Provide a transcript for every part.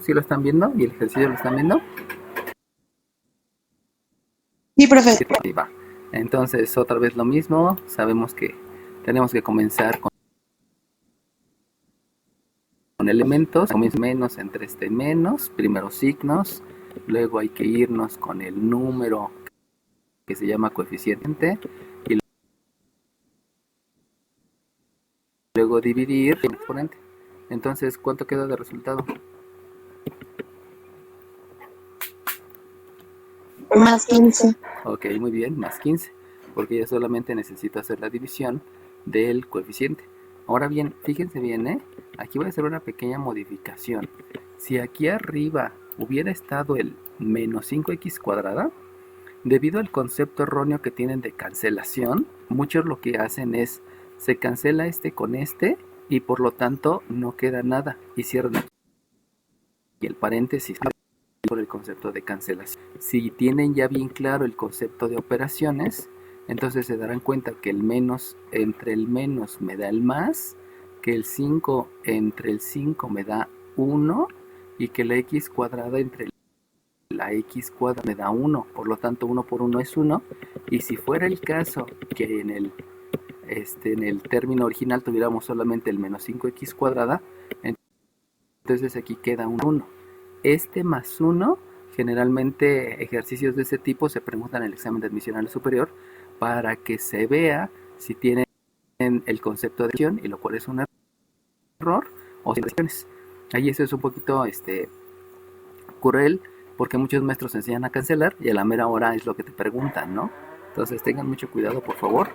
¿Sí lo están viendo? ¿Y el ejercicio lo están viendo? Sí, profe. Ahí va. Entonces, otra vez lo mismo. Sabemos que tenemos que comenzar con elementos. Comienza menos entre este menos, primero signos. Luego hay que irnos con el número que se llama coeficiente. Y luego dividir el exponente. Entonces, ¿cuánto queda de resultado? Más 15. Ok, muy bien, más 15, porque ya solamente necesito hacer la división del coeficiente. Ahora bien, fíjense bien, aquí voy a hacer una pequeña modificación. Si aquí arriba hubiera estado el menos 5x cuadrada, debido al concepto erróneo que tienen de cancelación, muchos lo que hacen es, se cancela este con este y por lo tanto no queda nada y cierran aquí el paréntesis por el concepto de cancelación. Si tienen ya bien claro el concepto de operaciones, entonces se darán cuenta que el menos entre el menos me da el más, que el 5 entre el 5 me da 1 y que la x cuadrada entre la x cuadrada me da 1, por lo tanto 1 por 1 es 1, y si fuera el caso que en el término original tuviéramos solamente el menos 5x cuadrada, entonces aquí queda un 1. Este más 1, generalmente ejercicios de este tipo se preguntan en el examen de admisión al superior para que se vea si tienen el concepto de acción, y lo cual es un error, o si ahí eso es un poquito cruel, porque muchos maestros enseñan a cancelar y a la mera hora es lo que te preguntan, ¿no? Entonces tengan mucho cuidado, por favor.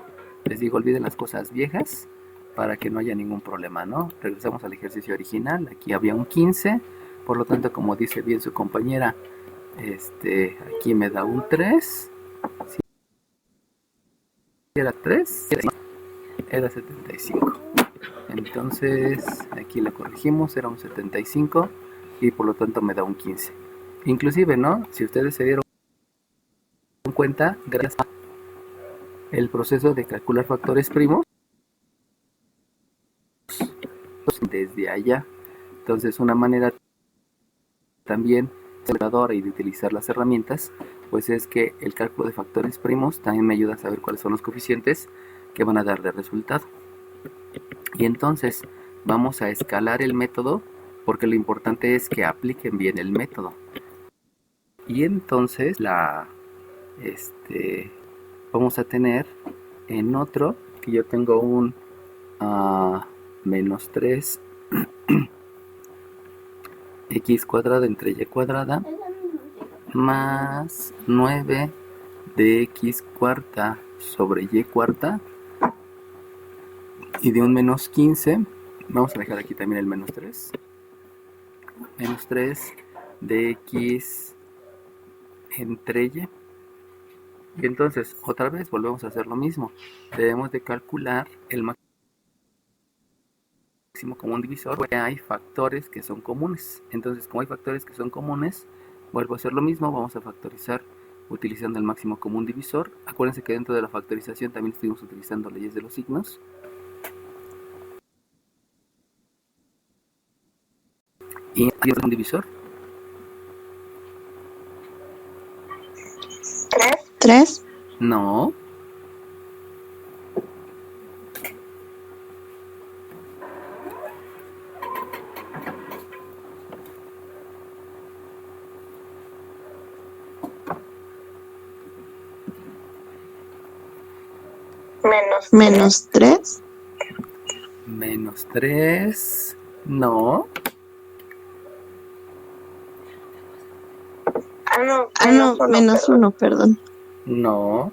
Les digo, olviden las cosas viejas para que no haya ningún problema, ¿no? Regresamos al ejercicio original. Aquí había un 15, por lo tanto, como dice bien su compañera, aquí me da un 3. Si era 3, era 75. Entonces, aquí lo corregimos, era un 75 y por lo tanto me da un 15. Inclusive, ¿no? Si ustedes se dieron cuenta, gracias al proceso de calcular factores primos desde allá. Entonces, una manera también y de utilizar las herramientas, pues es que el cálculo de factores primos también me ayuda a saber cuáles son los coeficientes que van a dar de resultado. Y entonces vamos a escalar el método, porque lo importante es que apliquen bien el método. Y entonces vamos a tener en otro que yo tengo un menos 3 x cuadrada entre y cuadrada más 9 de x cuarta sobre y cuarta, y de un menos 15, vamos a dejar aquí también el menos 3 de x entre y. Y entonces otra vez volvemos a hacer lo mismo, debemos de calcular el máximo común divisor, porque hay factores que son comunes. Entonces, como hay factores que son comunes, vuelvo a hacer lo mismo, vamos a factorizar utilizando el máximo común divisor. Acuérdense que dentro de la factorización también estuvimos utilizando leyes de los signos. Y es un divisor. 3. No. Menos 3. Menos 3. No. No, menos 1, perdón. No.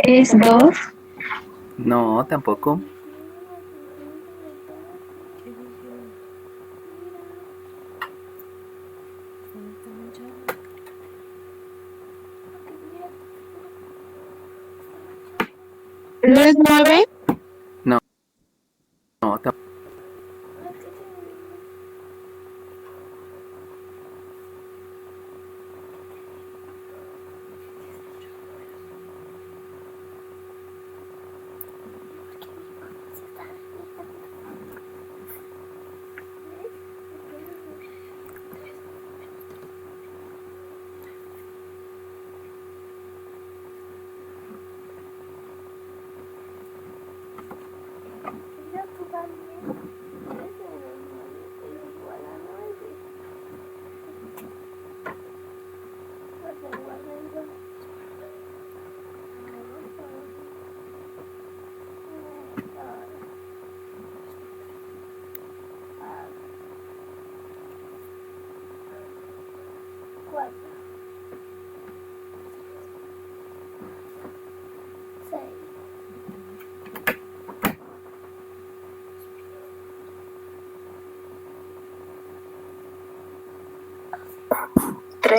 ¿Es 2? No, tampoco. ¿No es 9? No, tampoco.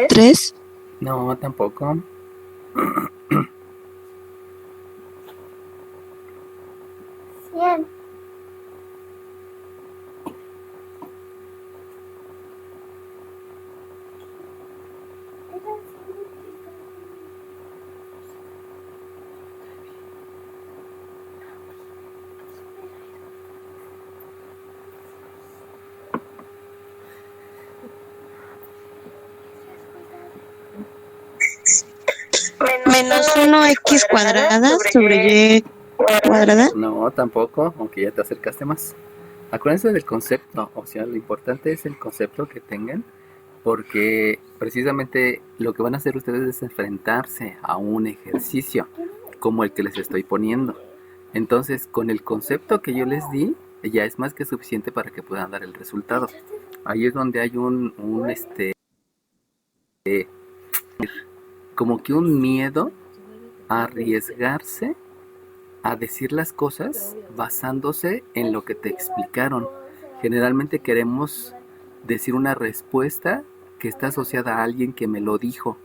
¿3? No, tampoco. Menos 1x cuadrada sobre y cuadrada. No, tampoco, aunque ya te acercaste más. Acuérdense del concepto, o sea, lo importante es el concepto que tengan, porque precisamente lo que van a hacer ustedes es enfrentarse a un ejercicio como el que les estoy poniendo. Entonces, con el concepto que yo les di, ya es más que suficiente para que puedan dar el resultado. Ahí es donde hay como que un miedo a arriesgarse a decir las cosas basándose en lo que te explicaron. Generalmente queremos decir una respuesta que está asociada a alguien que me lo dijo.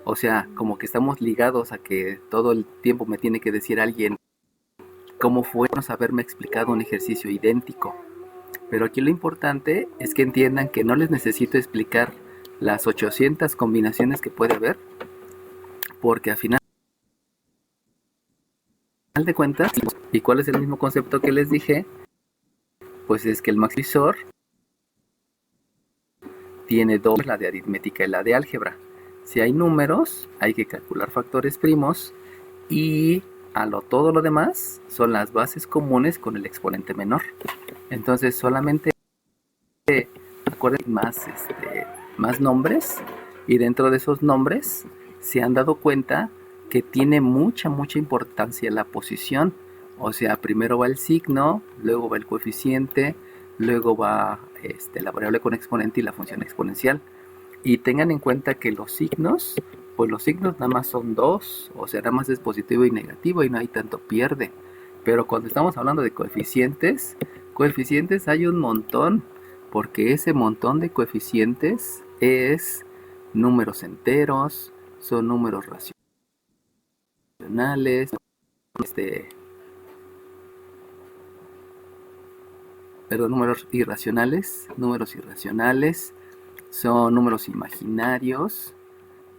O sea, como que estamos ligados a que todo el tiempo me tiene que decir alguien cómo fue no haberme explicado un ejercicio idéntico. Pero aquí lo importante es que entiendan que no les necesito explicar las 800 combinaciones que puede haber, porque al final de cuentas, ¿y cuál es el mismo concepto que les dije? Pues es que el maximizador tiene dos, la de aritmética y la de álgebra. Si hay números, hay que calcular factores primos y todo lo demás son las bases comunes con el exponente menor. Entonces solamente acuérdense más nombres, y dentro de esos nombres se han dado cuenta que tiene mucha importancia la posición. O sea, primero va el signo, luego va el coeficiente, luego va la variable con exponente y la función exponencial. Y tengan en cuenta que los signos, pues los signos nada más son dos, o sea, nada más es positivo y negativo y no hay tanto pierde. Pero cuando estamos hablando de coeficientes, coeficientes hay un montón, porque ese montón de coeficientes es números enteros, son números racionales, números irracionales, son números imaginarios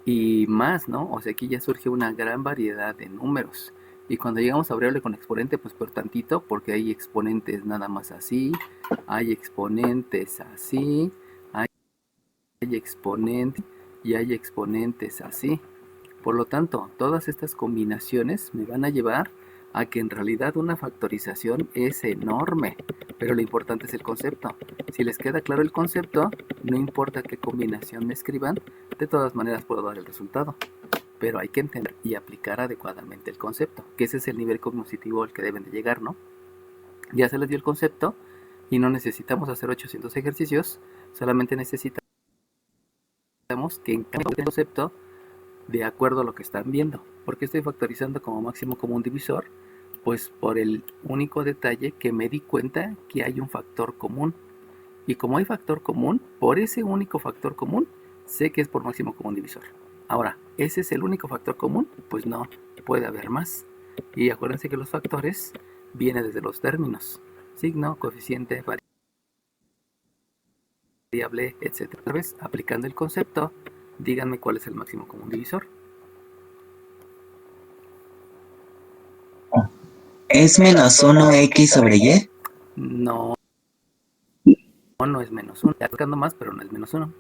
y más, ¿no? O sea, aquí ya surge una gran variedad de números. Y cuando llegamos a variable con exponente, pues por tantito, porque hay exponentes nada más así, hay exponentes así, hay exponentes y hay exponentes así. Por lo tanto, todas estas combinaciones me van a llevar a que en realidad una factorización es enorme, pero lo importante es el concepto. Si les queda claro el concepto, no importa qué combinación me escriban, de todas maneras puedo dar el resultado. Pero hay que entender y aplicar adecuadamente el concepto, que ese es el nivel cognitivo al que deben de llegar, ¿no? Ya se les dio el concepto y no necesitamos hacer 800 ejercicios, solamente necesitamos que encaigue el concepto de acuerdo a lo que están viendo. ¿Por qué estoy factorizando como máximo común divisor? Pues por el único detalle que me di cuenta que hay un factor común. Y como hay factor común, por ese único factor común, sé que es por máximo común divisor. Ahora, ¿ese es el único factor común? Pues no, puede haber más. Y acuérdense que los factores vienen desde los términos. Signo, coeficiente, variable, etc. Otra vez, aplicando el concepto, díganme cuál es el máximo común divisor. ¿Es menos 1x sobre y? No, no es menos 1. Está buscando más, pero no es menos 1.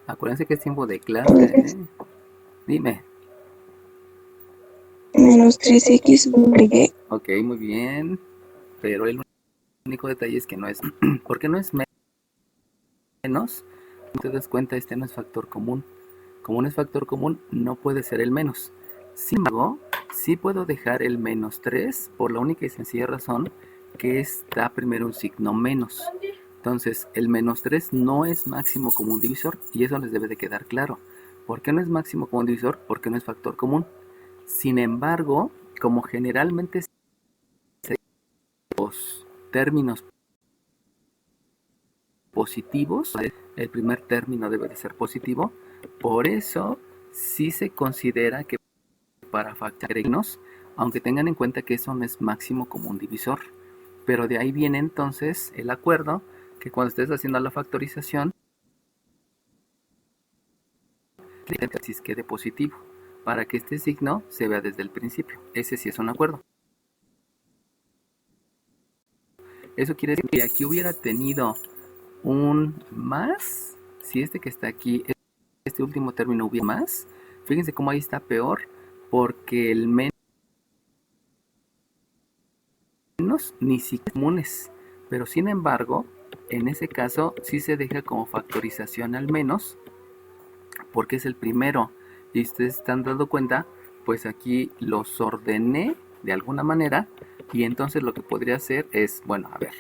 Acuérdense que es tiempo de clase, ¿eh? Dime. Menos 3x sobre y. Ok, muy bien. Pero el único detalle es que no es... ¿Por qué no es menos? Si te das cuenta, este no es factor común. Como no es factor común, no puede ser el menos. Sin embargo, sí puedo dejar el menos 3 por la única y sencilla razón que está primero un signo menos. Entonces, el menos 3 no es máximo común divisor y eso les debe de quedar claro. ¿Por qué no es máximo común divisor? Porque no es factor común. Sin embargo, como generalmente los términos positivos, el primer término debe de ser positivo, por eso sí se considera que para factorizarnos, aunque tengan en cuenta que eso no es máximo común divisor, pero de ahí viene entonces el acuerdo que cuando estés haciendo la factorización, el quede positivo, para que este signo se vea desde el principio. Ese sí es un acuerdo. Eso quiere decir que aquí hubiera tenido un más, si este que está aquí, este último término hubiera más, fíjense cómo ahí está peor, porque el menos ni siquiera comunes, pero sin embargo, en ese caso sí se deja como factorización al menos, porque es el primero, y ustedes están dando cuenta, pues aquí los ordené de alguna manera, y entonces lo que podría hacer es, bueno, a ver,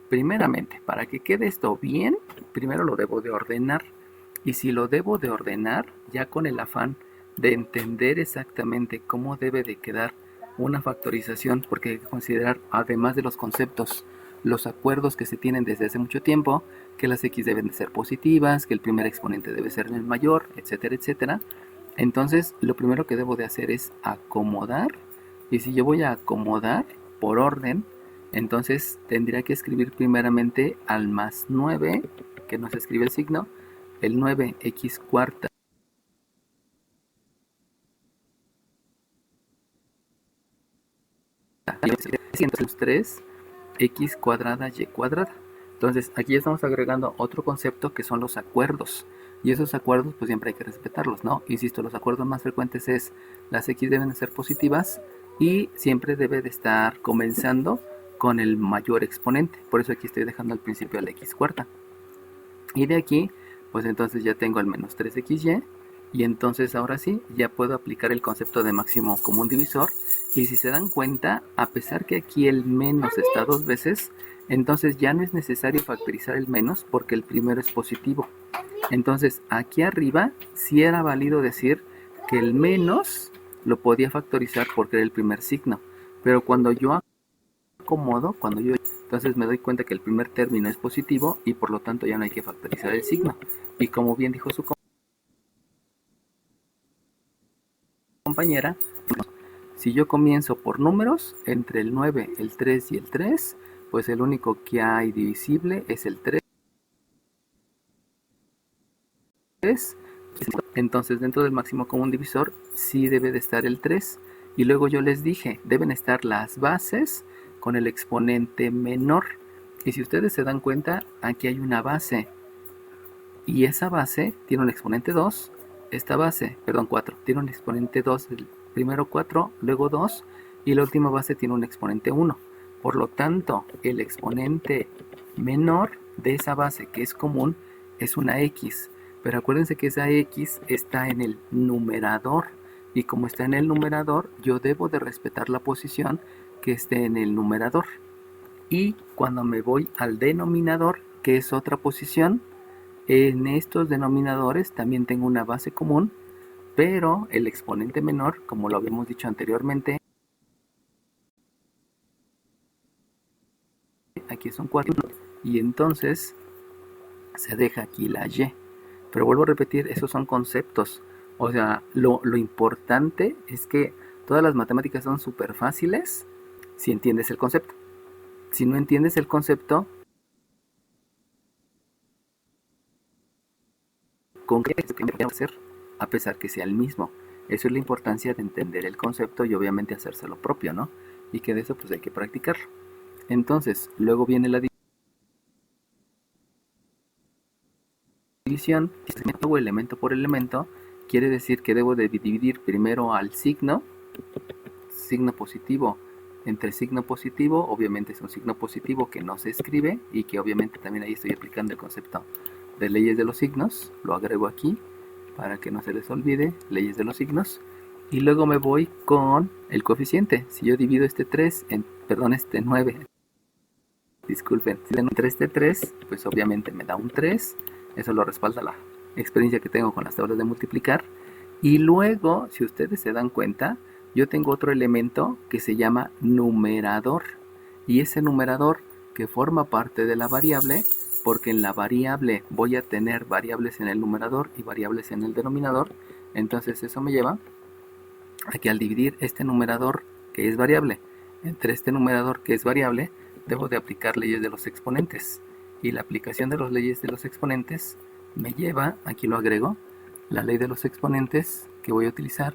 primeramente, para que quede esto bien, primero lo debo de ordenar, y si lo debo de ordenar, ya con el afán de entender exactamente cómo debe de quedar una factorización, porque hay que considerar, además de los conceptos, los acuerdos que se tienen desde hace mucho tiempo, que las x deben de ser positivas, que el primer exponente debe ser el mayor, etcétera, etcétera. Entonces, lo primero que debo de hacer es acomodar, y si yo voy a acomodar por orden, Entonces tendría que escribir primeramente al más 9, que no se escribe el signo, el 9x cuarta y entonces 3x cuadrada y cuadrada. Entonces aquí ya estamos agregando otro concepto que son los acuerdos. Y esos acuerdos pues siempre hay que respetarlos, ¿no? Insisto, los acuerdos más frecuentes es las x deben de ser positivas y siempre debe de estar comenzando con el mayor exponente. Por eso aquí estoy dejando al principio la x cuarta. Y de aquí pues entonces ya tengo el menos 3xy. Y entonces ahora sí, ya puedo aplicar el concepto de máximo común divisor. Y si se dan cuenta, a pesar que aquí el menos está dos veces, entonces ya no es necesario factorizar el menos porque el primero es positivo. Entonces aquí arriba sí era válido decir que el menos lo podía factorizar porque era el primer signo. Pero cuando yo acomodo, entonces me doy cuenta que el primer término es positivo y por lo tanto ya no hay que factorizar el signo. Y como bien dijo su compañera, si yo comienzo por números, entre el 9, el 3 y el 3, pues el único que hay divisible es el 3. Entonces dentro del máximo común divisor sí debe de estar el 3. Y luego yo les dije, deben estar las bases con el exponente menor. Y si ustedes se dan cuenta, aquí hay una base. Y esa base tiene un exponente 2. Esta base, perdón, 4, tiene un exponente 2. El primero 4, luego 2. Y la última base tiene un exponente 1. Por lo tanto, el exponente menor de esa base que es común es una x. Pero acuérdense que esa x está en el numerador. Y como está en el numerador, yo debo de respetar la posición que esté en el numerador. Y cuando me voy al denominador, que es otra posición, en estos denominadores también tengo una base común, pero el exponente menor, como lo habíamos dicho anteriormente, aquí son 4, y entonces se deja aquí la y. Pero vuelvo a repetir, esos son conceptos. O sea, lo importante es que todas las matemáticas son súper fáciles si entiendes el concepto. Si no entiendes el concepto, ¿con qué es lo que hacer? A pesar que sea el mismo. Eso es la importancia de entender el concepto y obviamente hacérselo propio, ¿no? Y que de eso pues hay que practicarlo. Entonces, luego viene la división, elemento por elemento, quiere decir que debo de dividir primero al signo positivo entre signo positivo, obviamente es un signo positivo que no se escribe y que obviamente también ahí estoy aplicando el concepto de leyes de los signos, lo agrego aquí para que no se les olvide, leyes de los signos, y luego me voy con el coeficiente. Si yo divido este 3, este 9, disculpen, si entre este 3, pues obviamente me da un 3, eso lo respalda la experiencia que tengo con las tablas de multiplicar, y luego, si ustedes se dan cuenta, yo tengo otro elemento que se llama numerador, y ese numerador que forma parte de la variable, porque en la variable voy a tener variables en el numerador y variables en el denominador, entonces eso me lleva a que al dividir este numerador que es variable entre este numerador que es variable, debo de aplicar leyes de los exponentes, y la aplicación de las leyes de los exponentes me lleva, aquí lo agrego, la ley de los exponentes que voy a utilizar,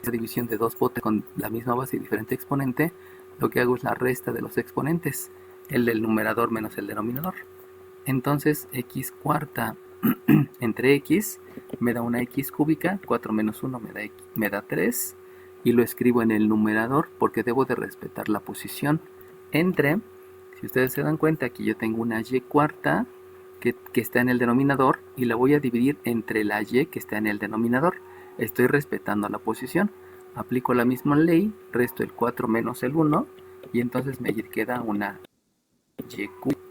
esa división de dos potes con la misma base y diferente exponente, lo que hago es la resta de los exponentes, el del numerador menos el denominador. Entonces x cuarta entre x me da una x cúbica, 4 menos 1 me da 3, y lo escribo en el numerador porque debo de respetar la posición entre, si ustedes se dan cuenta, aquí yo tengo una y cuarta que está en el denominador y la voy a dividir entre la y que está en el denominador. Estoy respetando la posición, aplico la misma ley, resto el 4 menos el 1 y entonces me queda una y cúbica,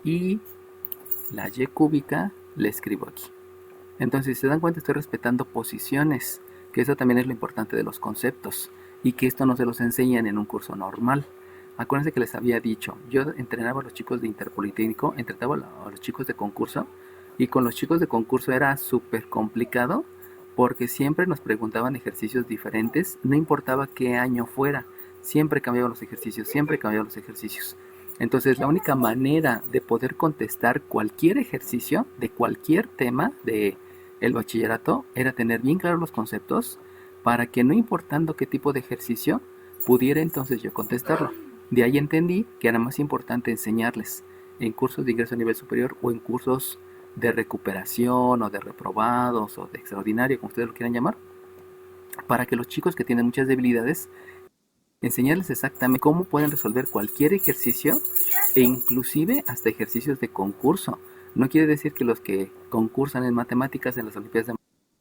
y la y cúbica la escribo aquí. Entonces, si se dan cuenta, estoy respetando posiciones, que eso también es lo importante de los conceptos y que esto no se los enseñan en un curso normal. Acuérdense que les había dicho, yo entrenaba a los chicos de Interpolitécnico, entrenaba a los chicos de concurso, y con los chicos de concurso era súper complicado porque siempre nos preguntaban ejercicios diferentes, no importaba qué año fuera, siempre cambiaban los ejercicios, siempre cambiaban los ejercicios. Entonces la única manera de poder contestar cualquier ejercicio de cualquier tema de el bachillerato era tener bien claros los conceptos para que no importando qué tipo de ejercicio pudiera entonces yo contestarlo. De ahí entendí que era más importante enseñarles en cursos de ingreso a nivel superior o en cursos de recuperación o de reprobados o de extraordinario, como ustedes lo quieran llamar, para que los chicos que tienen muchas debilidades enseñarles exactamente cómo pueden resolver cualquier ejercicio e inclusive hasta ejercicios de concurso. No quiere decir que los que concursan en matemáticas en las olimpiadas de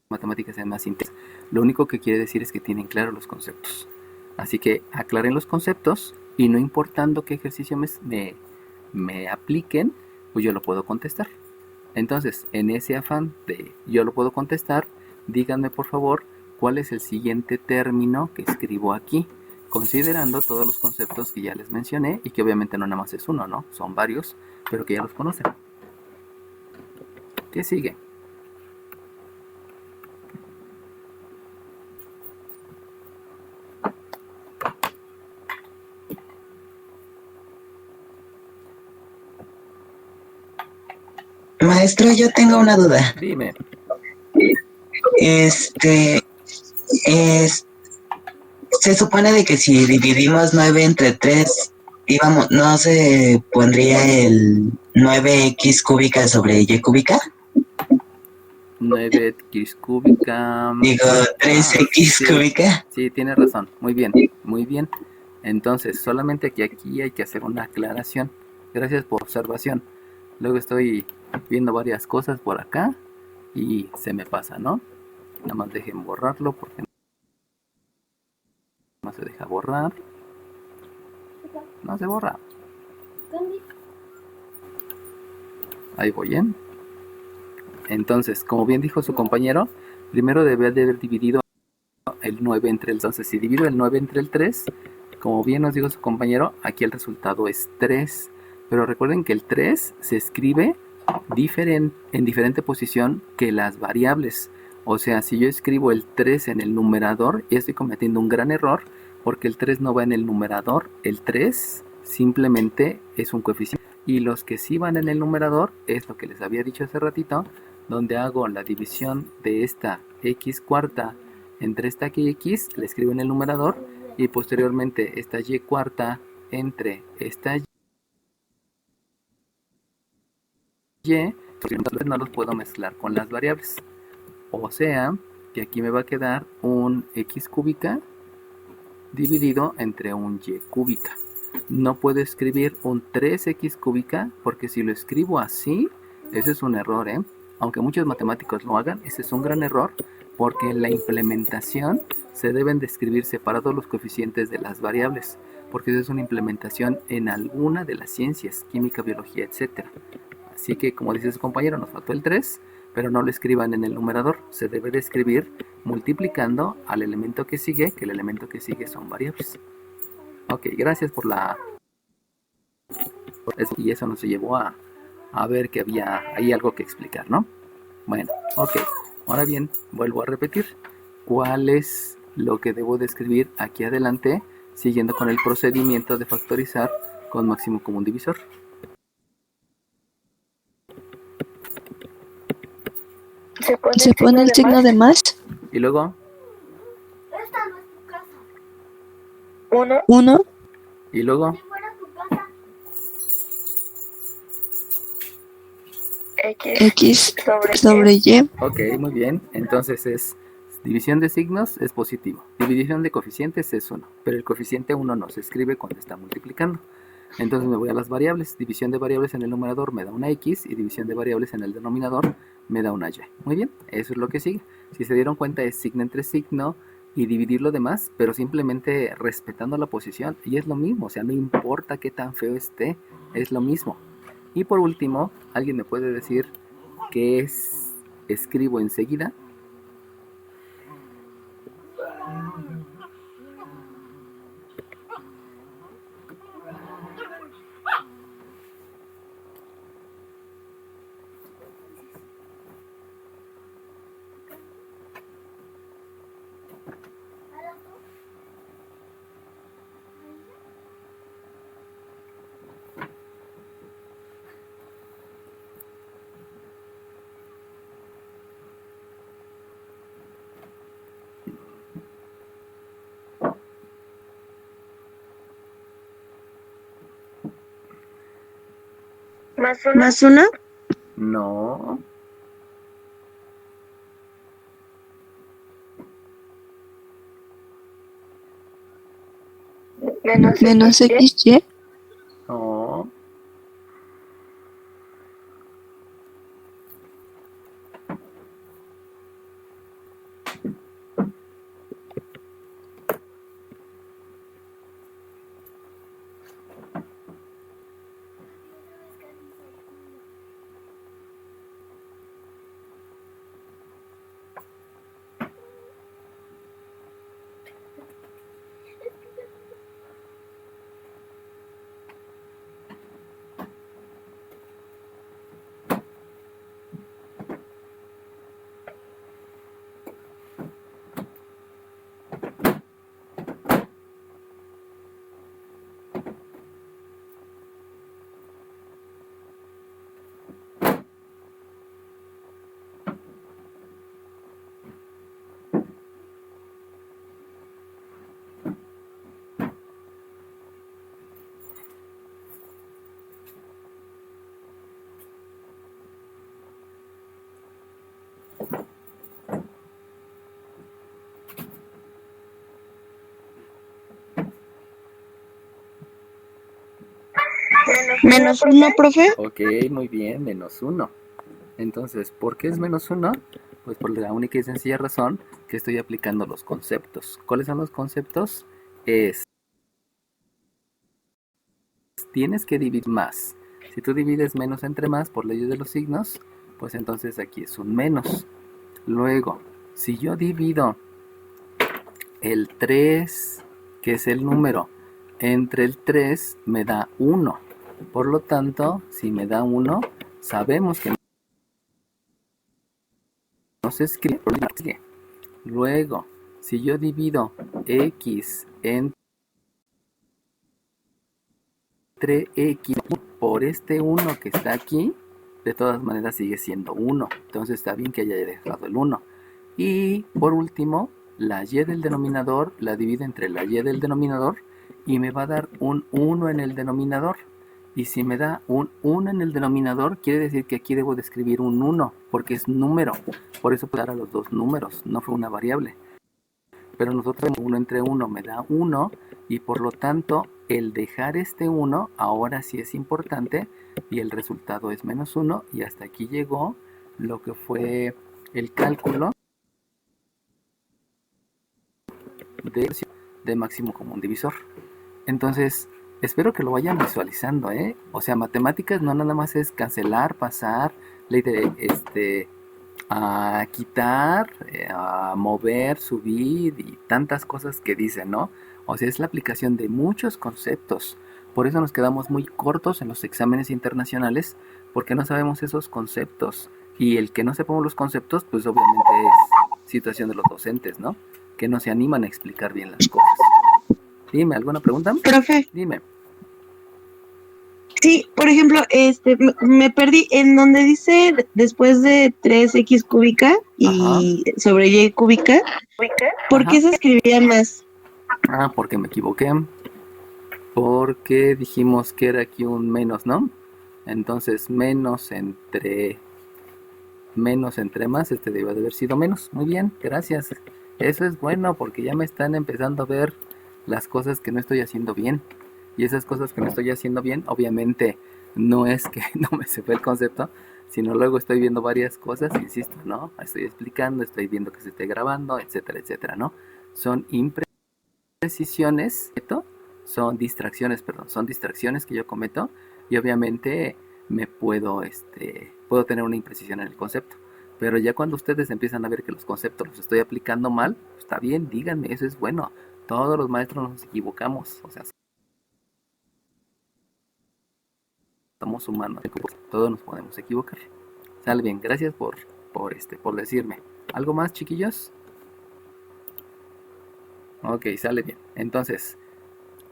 matemáticas sean más intensos. Lo único que quiere decir es que tienen claros los conceptos. Así que aclaren los conceptos y no importando qué ejercicio me apliquen, pues yo lo puedo contestar. Entonces, en ese afán de yo lo puedo contestar, díganme por favor cuál es el siguiente término que escribo aquí, considerando todos los conceptos que ya les mencioné y que obviamente no nada más es uno, ¿no? Son varios, pero que ya los conocen. ¿Qué sigue? Maestro, yo tengo una duda. Dime. Este, es, se supone de que si dividimos 9 entre 3, íbamos, ¿no se pondría el 9x cúbica sobre y cúbica? 9x cúbica. Digo, 3x Sí, cúbica. sí, tienes razón. Muy bien, muy bien. Entonces, solamente que aquí hay que hacer una aclaración. Gracias por observación. Luego estoy viendo varias cosas por acá y se me pasa, ¿no? Nada más dejen borrarlo porque no se deja borrar. No se borra. Ahí voy, ¿eh? Entonces, como bien dijo su compañero, primero debe de haber dividido el 9 entre el... Entonces, si divido el 9 entre el 3, como bien nos dijo su compañero, aquí el resultado es 3. Pero recuerden que el 3 se escribe en diferente posición que las variables. O sea, si yo escribo el 3 en el numerador, ya estoy cometiendo un gran error porque el 3 no va en el numerador. El 3 simplemente es un coeficiente. Y los que sí van en el numerador es lo que les había dicho hace ratito, donde hago la división de esta x cuarta entre esta x, la escribo en el numerador, y posteriormente esta y cuarta entre esta y, no los puedo mezclar con las variables. O sea, que aquí me va a quedar un x cúbica dividido entre un y cúbica. No puedo escribir un 3x cúbica porque si lo escribo así, ese es un error, ¿eh? Aunque muchos matemáticos lo hagan, ese es un gran error porque en la implementación se deben de escribir separados los coeficientes de las variables, porque eso es una implementación en alguna de las ciencias, química, biología, etc. Así que, como dice su compañero, nos faltó el 3, pero no lo escriban en el numerador, se debe de escribir multiplicando al elemento que sigue, que el elemento que sigue son variables. Ok, gracias por la... Y eso nos llevó a ver que había ahí algo que explicar, ¿no? Bueno, ok. Ahora bien, vuelvo a repetir. ¿Cuál es lo que debo de escribir aquí adelante, siguiendo con el procedimiento de factorizar con máximo común divisor? Se pone el signo de más. Y luego, 1 y luego, x sobre y. ok, muy bien. Entonces es división de signos es positivo. División de coeficientes es 1. Pero el coeficiente 1 no se escribe cuando está multiplicando. Entonces me voy a las variables. División de variables en el numerador me da una x y división de variables en el denominador me da una y. Muy bien, eso es lo que sigue. Si se dieron cuenta es signo entre signo y dividir lo demás, pero simplemente respetando la posición. Y es lo mismo, o sea, no importa qué tan feo esté, es lo mismo. Y por último, ¿alguien me puede decir qué escribo enseguida? Más uno. No. Menos XY. No. Menos uno, profe. Ok, muy bien, menos uno. Entonces, ¿por qué es menos uno? Pues por la única y sencilla razón que estoy aplicando los conceptos. ¿Cuáles son los conceptos? Tienes que dividir más. Si tú divides menos entre más por leyes de los signos, pues entonces aquí es un menos. Luego, si yo divido el 3, que es el número, entre el 3 me da 1. Por lo tanto, si me da 1, sabemos que no se escribe. Luego, si yo divido x entre x por este 1 que está aquí, de todas maneras sigue siendo 1. Entonces está bien que haya dejado el 1. Y por último, la y del denominador la divido entre la y del denominador y me va a dar un 1 en el denominador. Y si me da un 1 en el denominador, quiere decir que aquí debo de escribir un 1, porque es número. Por eso puedo dar a los dos números, no fue una variable. Pero nosotros 1 entre 1 me da 1 y por lo tanto el dejar este 1 ahora sí es importante y el resultado es menos 1 y hasta aquí llegó lo que fue el cálculo de máximo común divisor. Entonces, espero que lo vayan visualizando, ¿eh? O sea, matemáticas no nada más es cancelar, pasar, ley de a quitar, a mover, subir y tantas cosas que dicen, ¿no? O sea, es la aplicación de muchos conceptos. Por eso nos quedamos muy cortos en los exámenes internacionales, porque no sabemos esos conceptos. Y el que no sepamos los conceptos, pues obviamente es situación de los docentes, ¿no? Que no se animan a explicar bien las cosas. Dime, ¿alguna pregunta? Profe. Dime. Sí, por ejemplo, me perdí en donde dice después de 3x cúbica y sobre y cúbica, ¿por qué se escribía más? Ah, porque me equivoqué. Porque dijimos que era aquí un menos, ¿no? Entonces menos entre más, este debe de haber sido menos. Muy bien, gracias. Eso es bueno porque ya me están empezando a ver las cosas que no estoy haciendo bien. Y esas cosas que no estoy haciendo bien, obviamente no es que no me sepa el concepto, sino luego estoy viendo varias cosas, insisto, ¿no? Estoy explicando, estoy viendo que se esté grabando, etcétera, etcétera, ¿no? Son imprecisiones, son distracciones, perdón, son distracciones que yo cometo y obviamente me puedo tener una imprecisión en el concepto. Pero ya cuando ustedes empiezan a ver que los conceptos los estoy aplicando mal, pues está bien, díganme, eso es bueno. Todos los maestros nos equivocamos, o sea, somos humanos, todos nos podemos equivocar. Sale bien, gracias por decirme. ¿Algo más, chiquillos? Ok, sale bien. Entonces,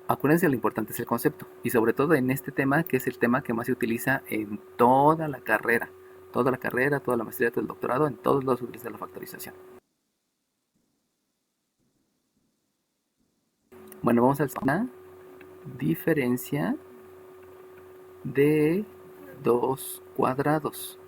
acuérdense, lo importante es el concepto. Y sobre todo en este tema, que es el tema que más se utiliza en toda la carrera. Toda la carrera, toda la maestría, todo el doctorado, en todos los se utiliza la factorización. Bueno, vamos a la diferencia de 2 cuadrados.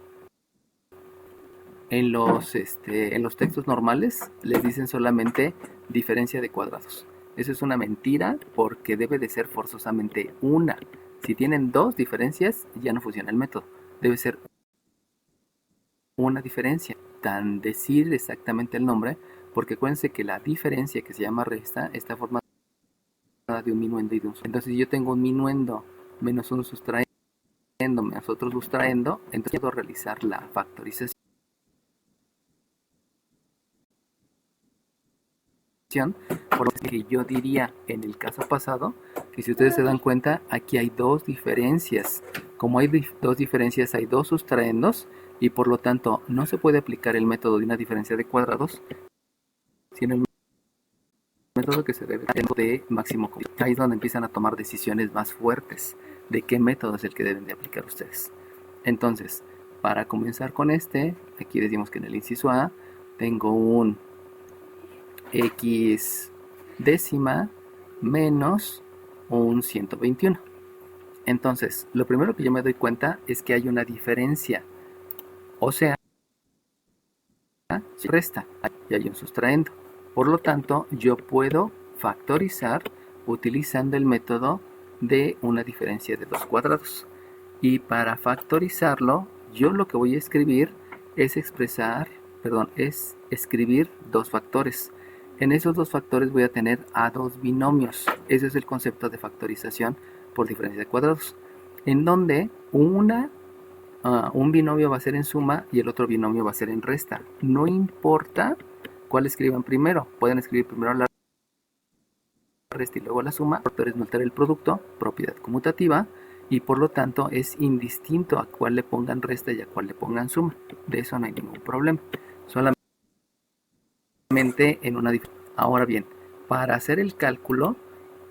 En los textos normales les dicen solamente diferencia de cuadrados. Eso es una mentira porque debe de ser forzosamente una. Si tienen dos diferencias, ya no funciona el método. Debe ser una diferencia. Tan decir exactamente el nombre, porque acuérdense que la diferencia que se llama resta está formada de un minuendo y de un sustraendo. Entonces si yo tengo un minuendo menos un sustraendo menos otro sustraendo, entonces puedo realizar la factorización. Por lo que yo diría en el caso pasado, que si ustedes se dan cuenta, aquí hay dos diferencias. Como hay dos diferencias, hay dos sustraendos, y por lo tanto no se puede aplicar el método de una diferencia de cuadrados, sino el método que se debe de máximo común. Ahí es donde empiezan a tomar decisiones más fuertes de qué método es el que deben de aplicar ustedes. Entonces, para comenzar con aquí decimos que en el inciso A tengo un x décima menos un 121. Entonces, lo primero que yo me doy cuenta es que hay una diferencia. O sea, resta y hay un sustraendo. Por lo tanto, yo puedo factorizar utilizando el método de una diferencia de 2 cuadrados. Y para factorizarlo, yo lo que voy a escribir es escribir dos factores. En esos dos factores voy a tener a dos binomios. Ese es el concepto de factorización por diferencia de cuadrados, en donde un binomio va a ser en suma y el otro binomio va a ser en resta. No importa cuál escriban primero. Pueden escribir primero la resta y luego la suma. Factores no altera el producto, propiedad conmutativa, y por lo tanto es indistinto a cuál le pongan resta y a cuál le pongan suma. De eso no hay ningún problema. Solamente en una diferencia. Ahora bien, para hacer el cálculo,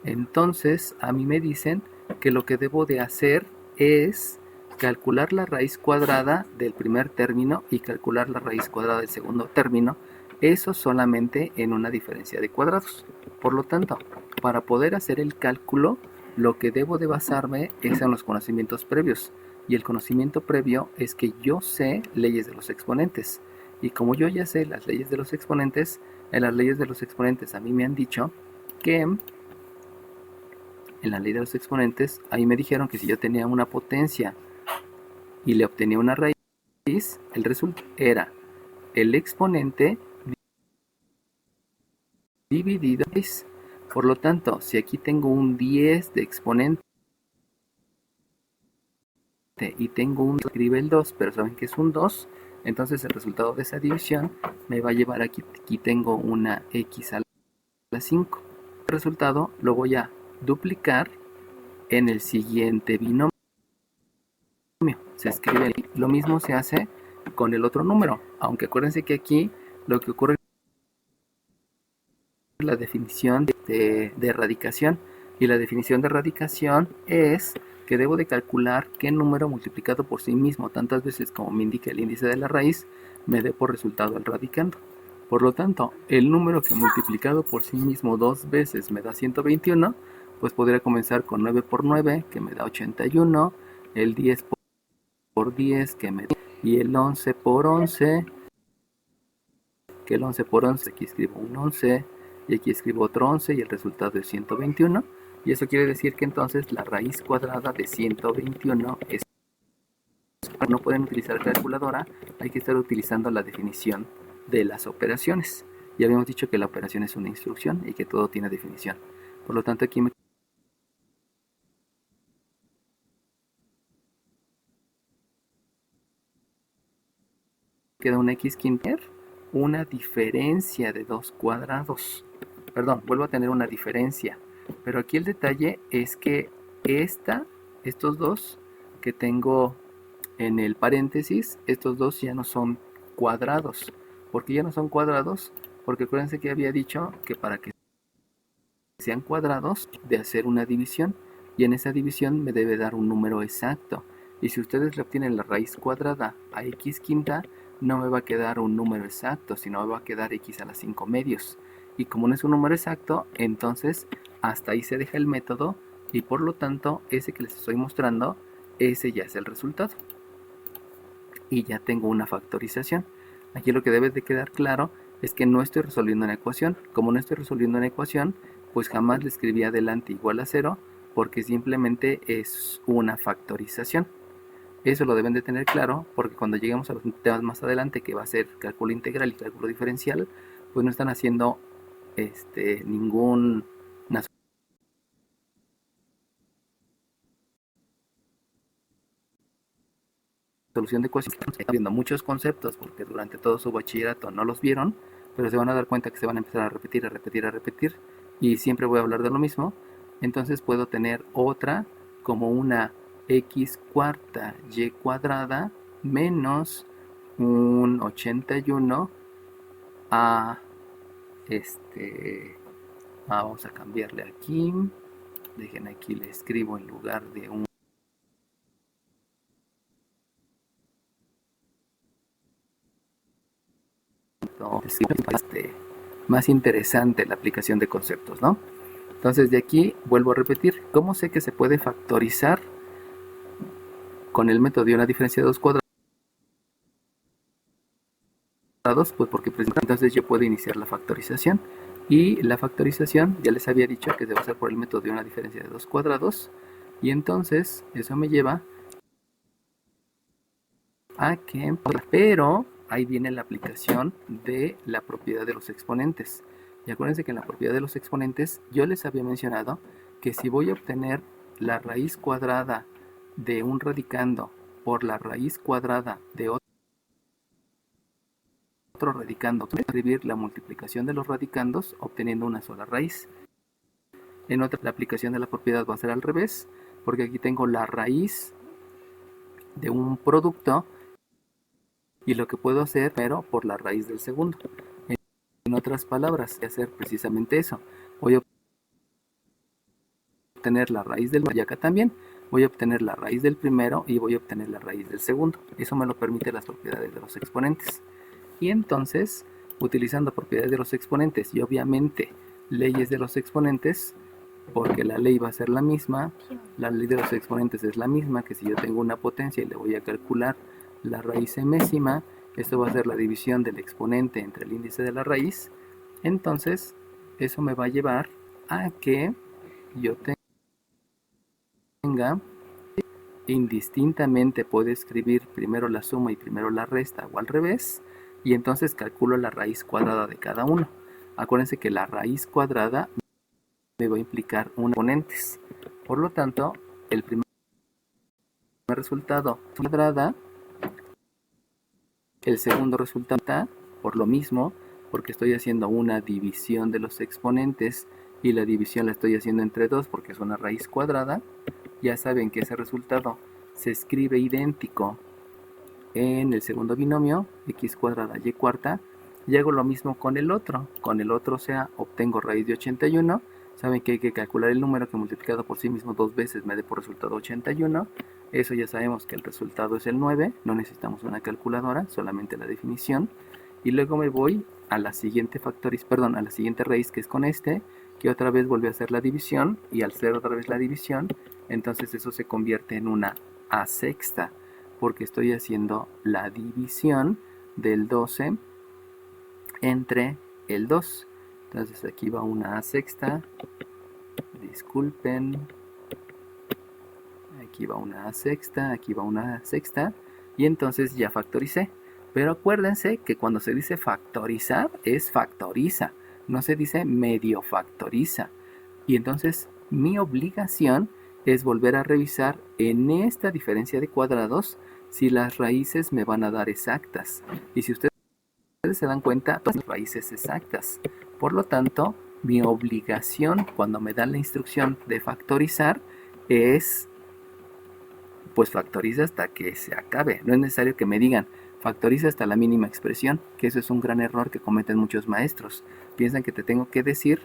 entonces a mí me dicen que lo que debo de hacer es calcular la raíz cuadrada del primer término y calcular la raíz cuadrada del segundo término. Eso solamente en una diferencia de cuadrados. Por lo tanto, para poder hacer el cálculo, lo que debo de basarme es en los conocimientos previos. Y el conocimiento previo es que yo sé leyes de los exponentes. Y como yo ya sé las leyes de los exponentes, en las leyes de los exponentes a mí me han dicho que en la ley de los exponentes, ahí me dijeron que si yo tenía una potencia y le obtenía una raíz, el resultado era el exponente dividido 6. Por lo tanto, si aquí tengo un 10 de exponente y tengo un escribe el 2, pero saben que es un 2, entonces el resultado de esa división me va a llevar aquí tengo una x a la 5. El resultado lo voy a duplicar en el siguiente binomio. Se escribe lo mismo se hace con el otro número, aunque acuérdense que aquí lo que ocurre es la definición de erradicación, y la definición de erradicación es que debo de calcular qué número multiplicado por sí mismo tantas veces como me indica el índice de la raíz me dé por resultado el radicando. Por lo tanto, el número que multiplicado por sí mismo dos veces me da 121, pues podría comenzar con 9 por 9, que me da 81, el 10 por 10, que me da, y el 11 por 11, que el 11 por 11, aquí escribo un 11, y aquí escribo otro 11, y el resultado es 121, y eso quiere decir que entonces la raíz cuadrada de 121 es... No pueden utilizar calculadora, hay que estar utilizando la definición de las operaciones. Ya habíamos dicho que la operación es una instrucción y que todo tiene definición. Por lo tanto, aquí me queda una x quinta, una diferencia de 2 cuadrados. Perdón, vuelvo a tener una diferencia. Pero aquí el detalle es que estos dos que tengo en el paréntesis, estos dos ya no son cuadrados. ¿Por qué ya no son cuadrados? Porque acuérdense que había dicho que para que sean cuadrados, de hacer una división. Y en esa división me debe dar un número exacto. Y si ustedes le obtienen la raíz cuadrada a x quinta, no me va a quedar un número exacto, sino me va a quedar x a la 5 medios. Y como no es un número exacto, entonces hasta ahí se deja el método, y por lo tanto ese que les estoy mostrando ese ya es el resultado. Y ya tengo una factorización. Aquí lo que debe de quedar claro es que no estoy resolviendo una ecuación. Como no estoy resolviendo una ecuación, pues jamás le escribí adelante igual a 0, porque simplemente es una factorización. Eso lo deben de tener claro, porque cuando lleguemos a los temas más adelante, que va a ser cálculo integral y cálculo diferencial, pues no están haciendo ninguna solución de ecuaciones. Están viendo muchos conceptos, porque durante todo su bachillerato no los vieron, pero se van a dar cuenta que se van a empezar a repetir, y siempre voy a hablar de lo mismo. Entonces puedo tener otra como una x cuarta y cuadrada menos un 81 a vamos a cambiarle aquí, dejen aquí, le escribo en lugar de un más interesante la aplicación de conceptos, ¿no? Entonces de aquí vuelvo a repetir, ¿cómo sé que se puede factorizar con el método de una diferencia de dos cuadrados? Pues porque entonces yo puedo iniciar la factorización, y la factorización ya les había dicho que debe ser por el método de una diferencia de dos cuadrados, y entonces eso me lleva a que, pero ahí viene la aplicación de la propiedad de los exponentes. Y acuérdense que en la propiedad de los exponentes yo les había mencionado que si voy a obtener la raíz cuadrada de un radicando por la raíz cuadrada de otro radicando, voy a escribir la multiplicación de los radicandos obteniendo una sola raíz. En otra, la aplicación de la propiedad va a ser al revés, porque aquí tengo la raíz de un producto y lo que puedo hacer pero por la raíz del segundo. En otras palabras, voy a hacer precisamente eso. Voy a obtener la raíz del, y acá también voy a obtener la raíz del primero y voy a obtener la raíz del segundo. Eso me lo permite las propiedades de los exponentes. Y entonces, utilizando propiedades de los exponentes y obviamente leyes de los exponentes, porque la ley va a ser la misma, la ley de los exponentes es la misma que si yo tengo una potencia y le voy a calcular la raíz enésima, esto va a ser la división del exponente entre el índice de la raíz. Entonces, eso me va a llevar a que yo tenga, indistintamente puedo escribir primero la suma y primero la resta o al revés, y entonces calculo la raíz cuadrada de cada uno. Acuérdense que la raíz cuadrada me va a implicar un exponentes. Por lo tanto, el primer resultado cuadrada, el segundo resultado por lo mismo, porque estoy haciendo una división de los exponentes y la división la estoy haciendo entre 2 porque es una raíz cuadrada. Ya saben que ese resultado se escribe idéntico en el segundo binomio, x cuadrada y cuarta, y hago lo mismo con el otro. Con el otro, o sea, obtengo raíz de 81. Saben que hay que calcular el número que multiplicado por sí mismo dos veces me dé por resultado 81. Eso ya sabemos que el resultado es el 9. No necesitamos una calculadora, solamente la definición. Y luego me voy a la siguiente a la siguiente raíz, que es con que otra vez vuelve a hacer la división, y al hacer otra vez la división, entonces eso se convierte en una a sexta, porque estoy haciendo la división del 12 entre el 2. Entonces aquí va una a sexta, disculpen, aquí va una a sexta, aquí va una a sexta, y entonces ya factoricé. Pero acuérdense que cuando se dice factorizar, es factoriza, no se dice medio factoriza. Y entonces mi obligación es volver a revisar en esta diferencia de cuadrados si las raíces me van a dar exactas. Y si ustedes se dan cuenta, todas las raíces exactas. Por lo tanto, mi obligación cuando me dan la instrucción de factorizar es, pues factoriza hasta que se acabe. No es necesario que me digan factoriza hasta la mínima expresión, que eso es un gran error que cometen muchos maestros. Piensan que te tengo que decir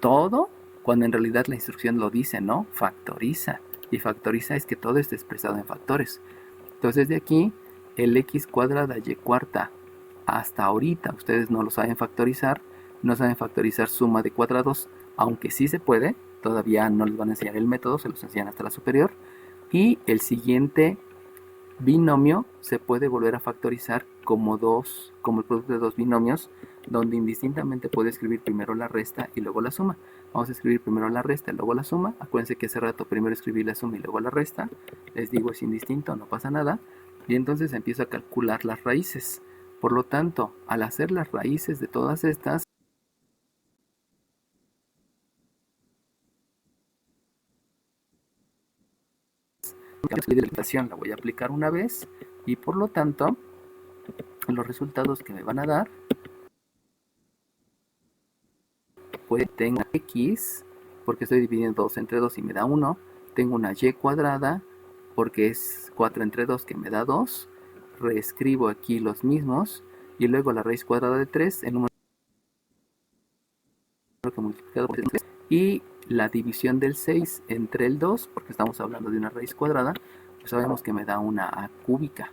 todo cuando en realidad la instrucción lo dice, ¿no? Factoriza. Y factoriza es que todo esté expresado en factores. Entonces de aquí, el x cuadrada y cuarta, hasta ahorita ustedes no lo saben factorizar, no saben factorizar suma de cuadrados, aunque sí se puede, todavía no les van a enseñar el método, se los enseñan hasta la superior. Y el siguiente binomio se puede volver a factorizar como el producto de dos binomios, donde indistintamente puedo escribir primero la resta y luego la suma. Vamos a escribir primero la resta y luego la suma. Acuérdense que hace rato primero escribí la suma y luego la resta. Les digo, es indistinto, no pasa nada. Y entonces empiezo a calcular las raíces. Por lo tanto, al hacer las raíces de todas estas, la voy a aplicar una vez y por lo tanto los resultados que me van a dar, pues tengo x porque estoy dividiendo 2 entre 2 y me da 1, tengo una y cuadrada porque es 4 entre 2 que me da 2, reescribo aquí los mismos y luego la raíz cuadrada de 3, el número que multiplicado por 3, y la división del 6 entre el 2, porque estamos hablando de una raíz cuadrada, pues sabemos que me da una a cúbica,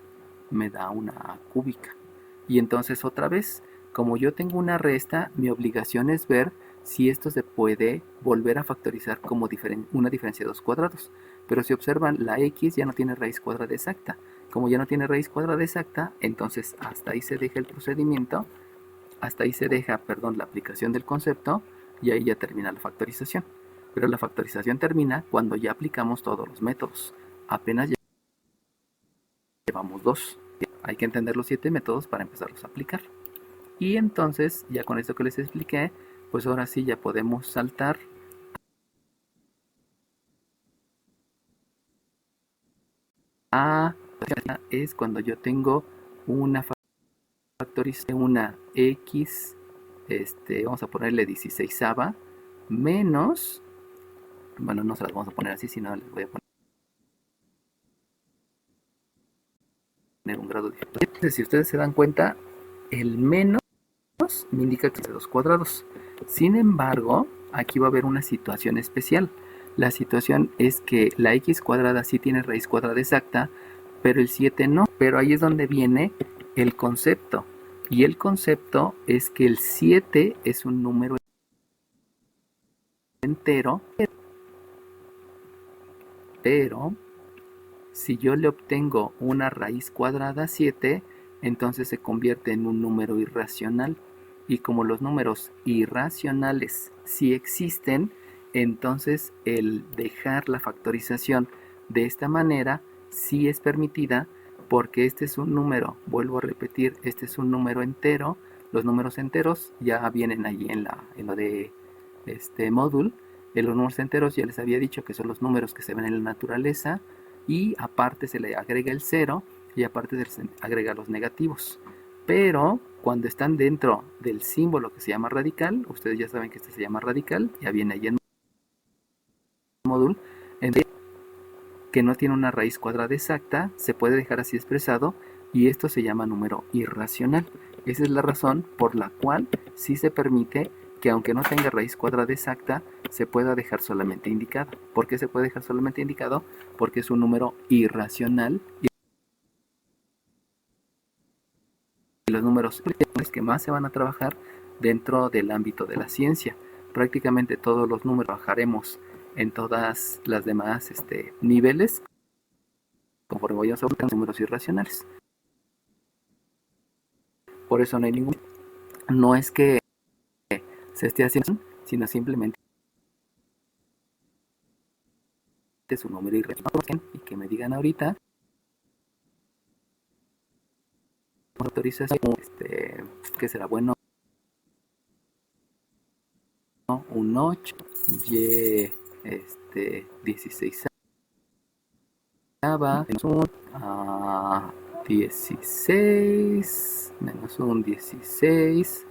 y entonces otra vez, como yo tengo una resta, mi obligación es ver si esto se puede volver a factorizar como una diferencia de dos cuadrados. Pero si observan, la x ya no tiene raíz cuadrada exacta. Como ya no tiene raíz cuadrada exacta, entonces hasta ahí se deja el procedimiento, hasta ahí se deja, la aplicación del concepto, y ahí ya termina la factorización. Pero la factorización termina cuando ya aplicamos todos los métodos. Apenas llevamos 2. Hay que entender los 7 métodos para empezarlos a aplicar. Y entonces, ya con esto que les expliqué, pues ahora sí ya podemos saltar a... es cuando yo tengo una factorización, una x, vamos a ponerle 16ava, menos, bueno, no se las vamos a poner así, sino les voy a poner un grado de dificultad. Entonces, si ustedes se dan cuenta, el menos me indica que es de 2 cuadrados. Sin embargo, aquí va a haber una situación especial. La situación es que la x cuadrada sí tiene raíz cuadrada exacta, pero el 7 no. Pero ahí es donde viene el concepto. Y el concepto es que el 7 es un número entero, pero si yo le obtengo una raíz cuadrada 7, entonces se convierte en un número irracional. Y como los números irracionales sí existen, entonces el dejar la factorización de esta manera sí es permitida, porque este es un número, vuelvo a repetir, este es un número entero. Los números enteros ya vienen ahí en lo de este módulo. En los números enteros ya les había dicho que son los números que se ven en la naturaleza, y aparte se le agrega el 0 y aparte se le agrega los negativos. Pero cuando están dentro del símbolo que se llama radical, ustedes ya saben que este se llama radical, ya viene ahí en el módulo, que no tiene una raíz cuadrada exacta, se puede dejar así expresado, y esto se llama número irracional. Esa es la razón por la cual sí se permite que, aunque no tenga raíz cuadrada exacta, se pueda dejar solamente indicado. ¿Por qué se puede dejar solamente indicado? Porque es un número irracional, y los números que más se van a trabajar dentro del ámbito de la ciencia. Prácticamente todos los números trabajaremos en todas las demás niveles, conforme vayamos a buscar números irracionales. Por eso no es que se esté haciendo, sino simplemente es un número irracional. Y que me digan ahorita autorización, que será bueno, un 8, y 16 menos un 16 menos un 16.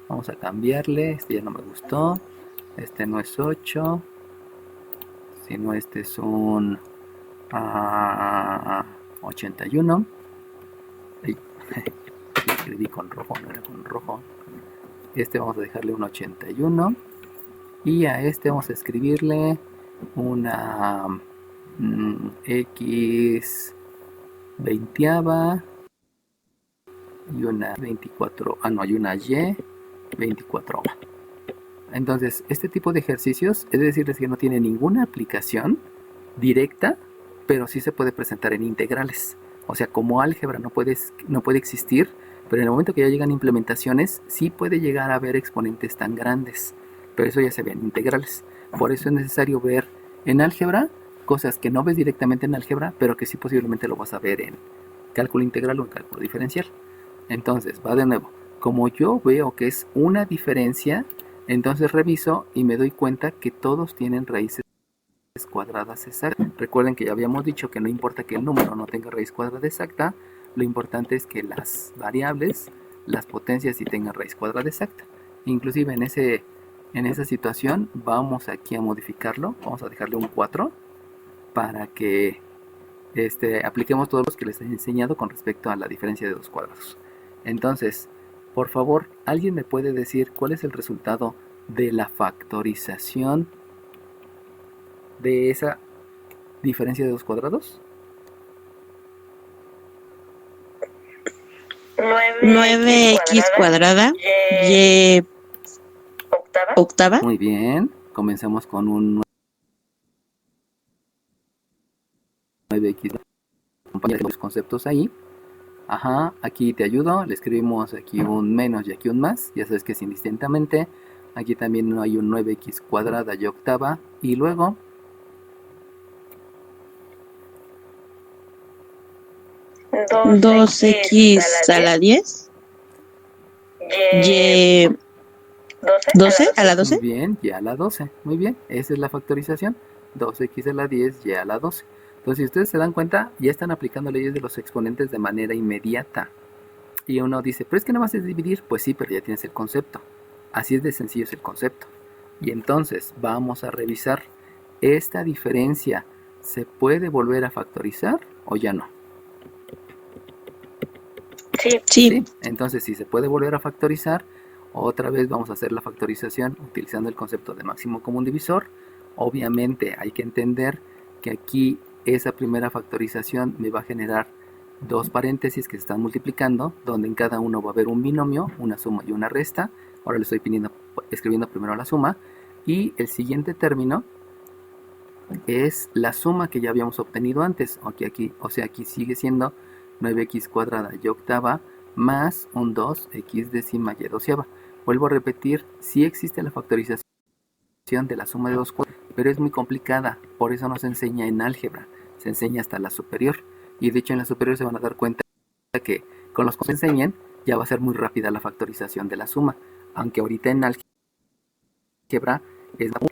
Vamos a cambiarle, este ya no me gustó, este no es 8, sino este es un 81. Escribí con rojo, no era con rojo. Este vamos a dejarle un 81, y a este vamos a escribirle una x 20ava y una 24, hay una y 24. Entonces, este tipo de ejercicios, es decirles que no tiene ninguna aplicación directa pero sí se puede presentar en integrales. O sea, como álgebra no puede existir, pero en el momento que ya llegan implementaciones, sí puede llegar a haber exponentes tan grandes, pero eso ya se ve en integrales. Por eso es necesario ver en álgebra cosas que no ves directamente en álgebra, pero que sí posiblemente lo vas a ver en cálculo integral o en cálculo diferencial. Entonces, va de nuevo. Como yo veo que es una diferencia, entonces reviso y me doy cuenta que todos tienen raíces cuadradas exactas. Recuerden que ya habíamos dicho que no importa que el número no tenga raíz cuadrada exacta, lo importante es que las variables, las potencias sí tengan raíz cuadrada exacta. Inclusive en esa situación vamos aquí a modificarlo, vamos a dejarle un 4 para que apliquemos todos los que les he enseñado con respecto a la diferencia de dos cuadrados. Entonces, por favor, ¿alguien me puede decir cuál es el resultado de la factorización de esa diferencia de dos cuadrados? 9x cuadrada y octava. Muy bien, comenzamos con un 9x. Acompaña los conceptos ahí. Ajá, aquí te ayudo, le escribimos aquí un menos y aquí un más, ya sabes que es indistintamente. Aquí también hay un 9x cuadrada y octava, y luego 2x a la 10 y 12 a la 12. Muy bien, y a la 12, muy bien, esa es la factorización, 2x a la 10 y a la 12. Entonces, si ustedes se dan cuenta, ya están aplicando leyes de los exponentes de manera inmediata. Y uno dice, pero es que nada más es dividir. Pues sí, pero ya tienes el concepto. Así es de sencillo es el concepto. Y entonces vamos a revisar, ¿esta diferencia se puede volver a factorizar o ya no? Sí. Entonces, si se puede volver a factorizar, otra vez vamos a hacer la factorización utilizando el concepto de máximo común divisor. Obviamente hay que entender que aquí esa primera factorización me va a generar dos paréntesis que se están multiplicando, donde en cada uno va a haber un binomio, una suma y una resta. Ahora le estoy escribiendo primero la suma, y el siguiente término es la suma que ya habíamos obtenido antes. O sea, aquí sigue siendo 9x cuadrada y octava más un 2x décima y doceava. Vuelvo a repetir, sí existe la factorización de la suma de dos cuadrados, pero es muy complicada, por eso no se enseña en álgebra, se enseña hasta la superior. Y de hecho en la superior se van a dar cuenta que con los que se enseñen ya va a ser muy rápida la factorización de la suma, aunque ahorita en álgebra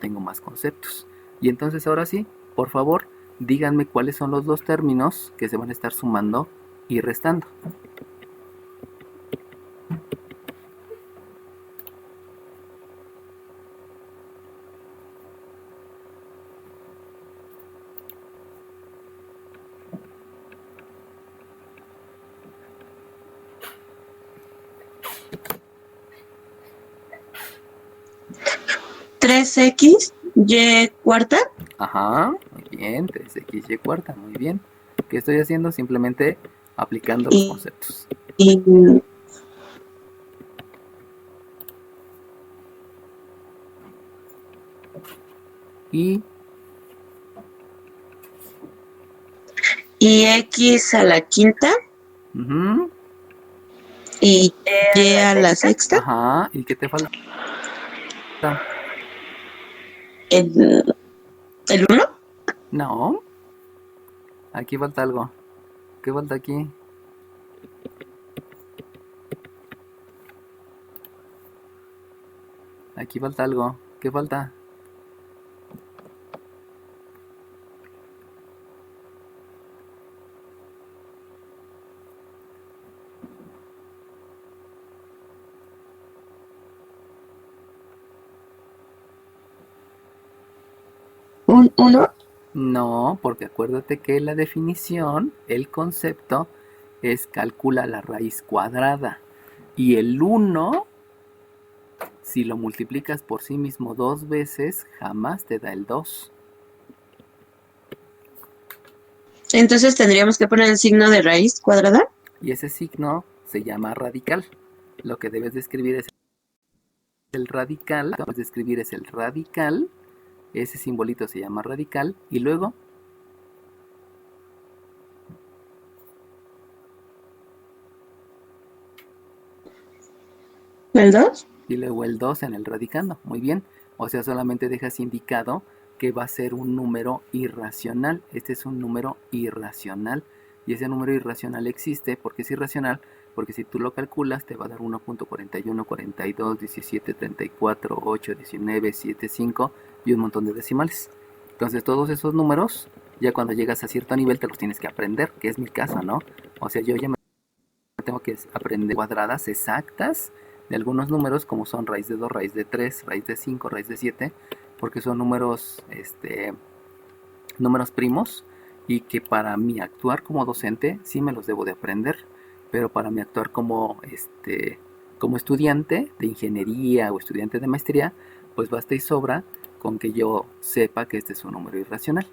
tengo más conceptos. Y entonces ahora sí, por favor, díganme cuáles son los dos términos que se van a estar sumando y restando. ¿3x y cuarta? Ajá, muy bien, 3x y cuarta, muy bien. ¿Qué estoy haciendo? Simplemente aplicando los conceptos. Y x a la quinta. Uh-huh. Y y a la sexta. Ajá, ¿y qué te falta? ¿El 1? No, aquí falta algo. ¿Qué falta aquí? Aquí falta algo. ¿Qué falta? ¿Un 1? No, porque acuérdate que la definición, el concepto, es calcula la raíz cuadrada. Y el 1, si lo multiplicas por sí mismo dos veces, jamás te da el 2. Entonces tendríamos que poner el signo de raíz cuadrada. Y ese signo se llama radical. Lo que debes de escribir es el radical. Lo que debes de escribir es el radical. Ese simbolito se llama radical. Y luego ¿El 2? Y luego el 2 en el radicando. Muy bien. O sea, solamente dejas indicado que va a ser un número irracional. Este es un número irracional. Y ese número irracional existe porque es irracional, porque si tú lo calculas te va a dar 1.41, 42, 17, 34, 8, 19, 7, 5 y un montón de decimales. Entonces todos esos números, ya cuando llegas a cierto nivel te los tienes que aprender, que es mi caso, ¿no? O sea, yo ya me tengo que aprender cuadradas exactas de algunos números, como son raíz de 2, raíz de 3, raíz de 5, raíz de 7, porque son números, números primos, y que para mí actuar como docente sí me los debo de aprender, pero para mí actuar como, como estudiante de ingeniería o estudiante de maestría, pues basta y sobra con que yo sepa que este es un número irracional.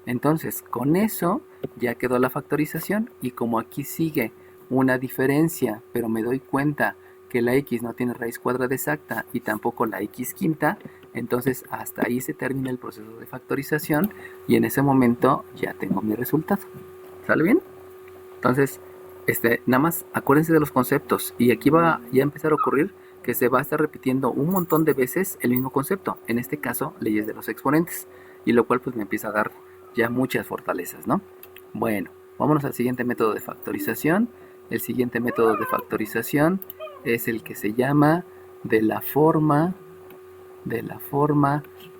Entonces, con eso ya quedó la factorización, y como aquí sigue una diferencia, pero me doy cuenta que la x no tiene raíz cuadrada exacta y tampoco la x quinta, entonces hasta ahí se termina el proceso de factorización y en ese momento ya tengo mi resultado. ¿Sale bien? Entonces, nada más acuérdense de los conceptos, y aquí va ya a empezar a ocurrir que se va a estar repitiendo un montón de veces el mismo concepto, en este caso leyes de los exponentes, y lo cual pues me empieza a dar ya muchas fortalezas, ¿no? Bueno, vámonos al siguiente método de factorización. El siguiente método de factorización es el que se llama de la forma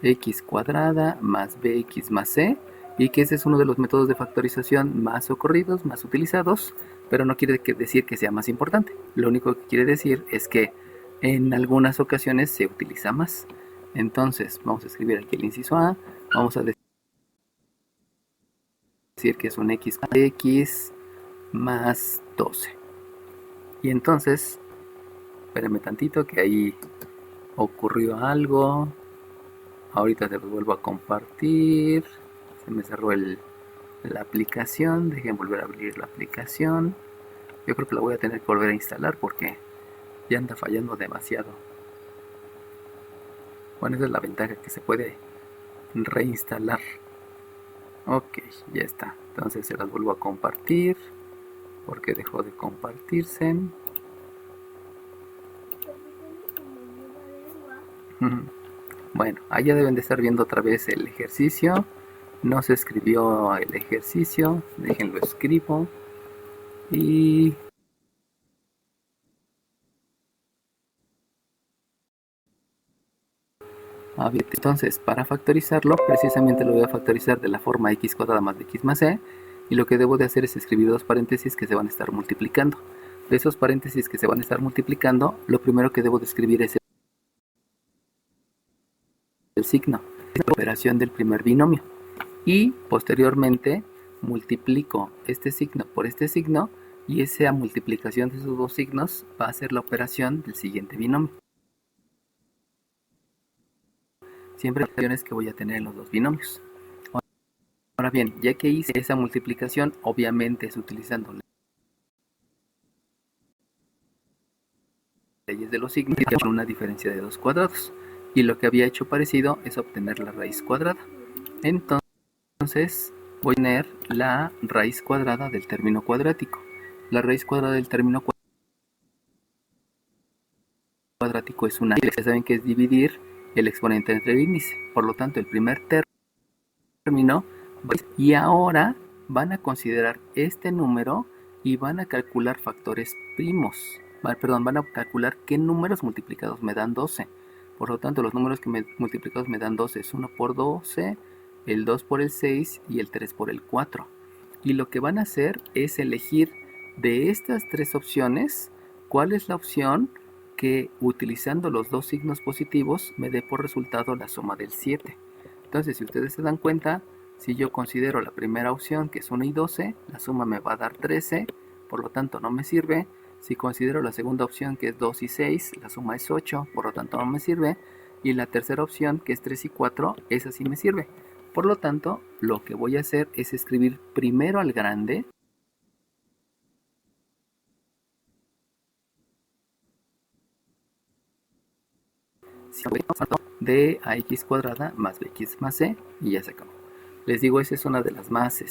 x cuadrada más bx más c, y que ese es uno de los métodos de factorización más ocurridos, más utilizados, pero no quiere decir que sea más importante. Lo único que quiere decir es que en algunas ocasiones se utiliza más. Entonces vamos a escribir aquí el inciso A, vamos a decir que es un x más 12. Y entonces, espérenme tantito que ahí ocurrió algo. Ahorita te lo vuelvo a compartir. Se me cerró la aplicación. Dejen volver a abrir la aplicación. Yo creo que la voy a tener que volver a instalar porque ya anda fallando demasiado. Bueno, esa es la ventaja, que se puede reinstalar. Ok, ya está. Entonces se las vuelvo a compartir porque dejó de compartirse. Bueno, allá deben de estar viendo otra vez el ejercicio. No se escribió el ejercicio, déjenlo escribo. Y a ver, entonces para factorizarlo, precisamente lo voy a factorizar de la forma x cuadrada más x más c, y lo que debo de hacer es escribir dos paréntesis que se van a estar multiplicando. De esos paréntesis que se van a estar multiplicando, lo primero que debo de escribir es el signo, es la operación del primer binomio, y posteriormente multiplico este signo por este signo, y esa multiplicación de esos dos signos va a ser la operación del siguiente binomio. Siempre las operaciones que voy a tener en los dos binomios. Ahora bien, ya que hice esa multiplicación, obviamente es utilizando leyes de los signos, con una diferencia de 2 cuadrados, y lo que había hecho parecido es obtener la raíz cuadrada. Entonces voy a tener la raíz cuadrada del término cuadrático. La raíz cuadrada del término cuadrático es una. Ya saben que es dividir el exponente entre el índice. Por lo tanto, el primer término. Y ahora van a considerar este número y van a calcular factores primos. Perdón, van a calcular qué números multiplicados me dan 12. Por lo tanto, los números que multiplicados me dan 12 es 1 por 12, el 2 por el 6 y el 3 por el 4. Y lo que van a hacer es elegir de estas tres opciones cuál es la opción que, utilizando los dos signos positivos, me dé por resultado la suma del 7. Entonces, si ustedes se dan cuenta, si yo considero la primera opción, que es 1 y 12, la suma me va a dar 13, por lo tanto no me sirve. Si considero la segunda opción, que es 2 y 6, la suma es 8, por lo tanto no me sirve. Y la tercera opción, que es 3 y 4, esa sí me sirve. Por lo tanto, lo que voy a hacer es escribir primero al grande, de ax cuadrada más bx más c, y ya se acabó. Les digo, esa es una de las más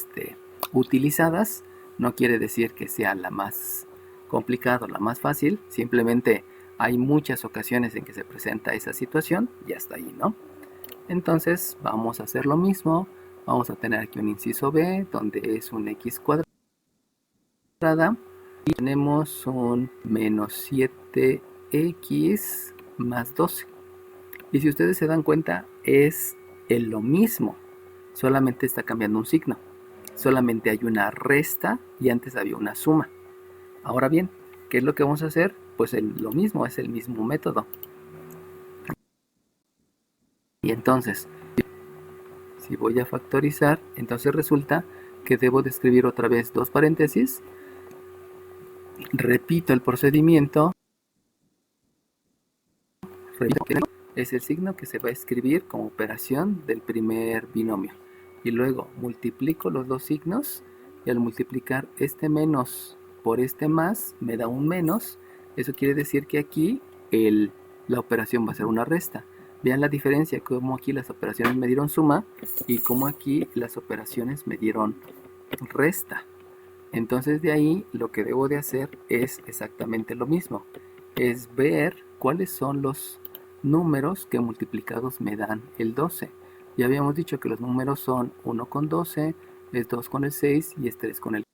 utilizadas. No quiere decir que sea la más complicada o la más fácil, simplemente hay muchas ocasiones en que se presenta esa situación y hasta ahí, ¿no? Entonces vamos a hacer lo mismo. Vamos a tener aquí un inciso B donde es un x cuadrada y tenemos un menos 7x más 12. Y si ustedes se dan cuenta, es lo mismo, solamente está cambiando un signo. Solamente hay una resta y antes había una suma. Ahora bien, ¿qué es lo que vamos a hacer? Pues lo mismo, es el mismo método. Y entonces, si voy a factorizar, entonces resulta que debo de escribir otra vez dos paréntesis. Repito el procedimiento. Es el signo que se va a escribir como operación del primer binomio. Y luego multiplico los dos signos y al multiplicar este menos por este más me da un menos. Eso quiere decir que aquí la operación va a ser una resta. Vean la diferencia, como aquí las operaciones me dieron suma y como aquí las operaciones me dieron resta. Entonces de ahí lo que debo de hacer es exactamente lo mismo. Es ver cuáles son los números que multiplicados me dan el 12. Ya habíamos dicho que los números son 1 con 12, es 2 con el 6 y es 3 con el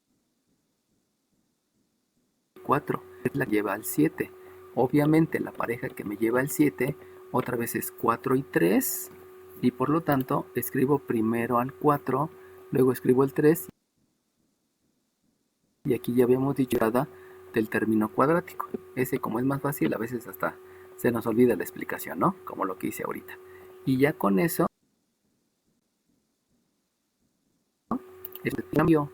4. Es la que lleva al 7. Obviamente la pareja que me lleva al 7 otra vez es 4 y 3 y por lo tanto escribo primero al 4, luego escribo el 3 y aquí ya habíamos dicho del término cuadrático. Ese, como es más fácil, a veces hasta se nos olvida la explicación, ¿no? Como lo que hice ahorita. Y ya con eso, el cambio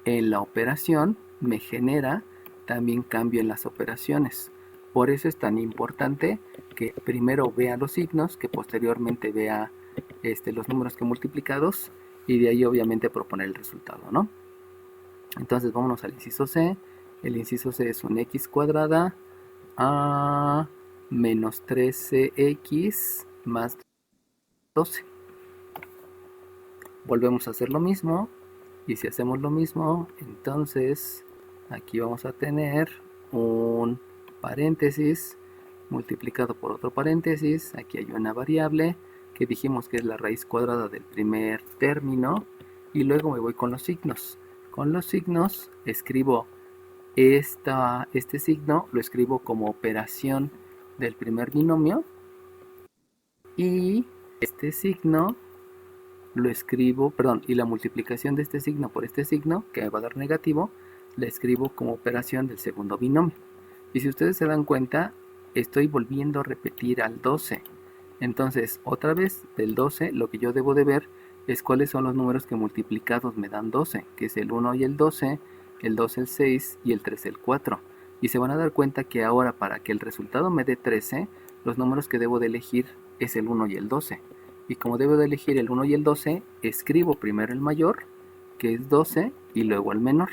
en la operación me genera también cambio en las operaciones. Por eso es tan importante que primero vea los signos, que posteriormente vea los números que multiplicados y de ahí obviamente proponer el resultado, ¿no? Entonces vámonos al inciso C. El inciso C es un x cuadrada a menos 13x más 12. Volvemos a hacer lo mismo. Y si hacemos lo mismo, entonces aquí vamos a tener un paréntesis multiplicado por otro paréntesis. Aquí hay una variable que dijimos que es la raíz cuadrada del primer término. Y luego me voy con los signos. Con los signos escribo este signo, lo escribo como operación del primer binomio. Y este signo lo escribo, y la multiplicación de este signo por este signo, que me va a dar negativo, la escribo como operación del segundo binomio. Y si ustedes se dan cuenta, estoy volviendo a repetir al 12. Entonces, otra vez, del 12, lo que yo debo de ver es cuáles son los números que multiplicados me dan 12, que es el 1 y el 12, el 2 el 6 y el 3 el 4. Y se van a dar cuenta que ahora para que el resultado me dé 13, los números que debo de elegir es el 1 y el 12. Y como debo de elegir el 1 y el 12, escribo primero el mayor, que es 12, y luego el menor.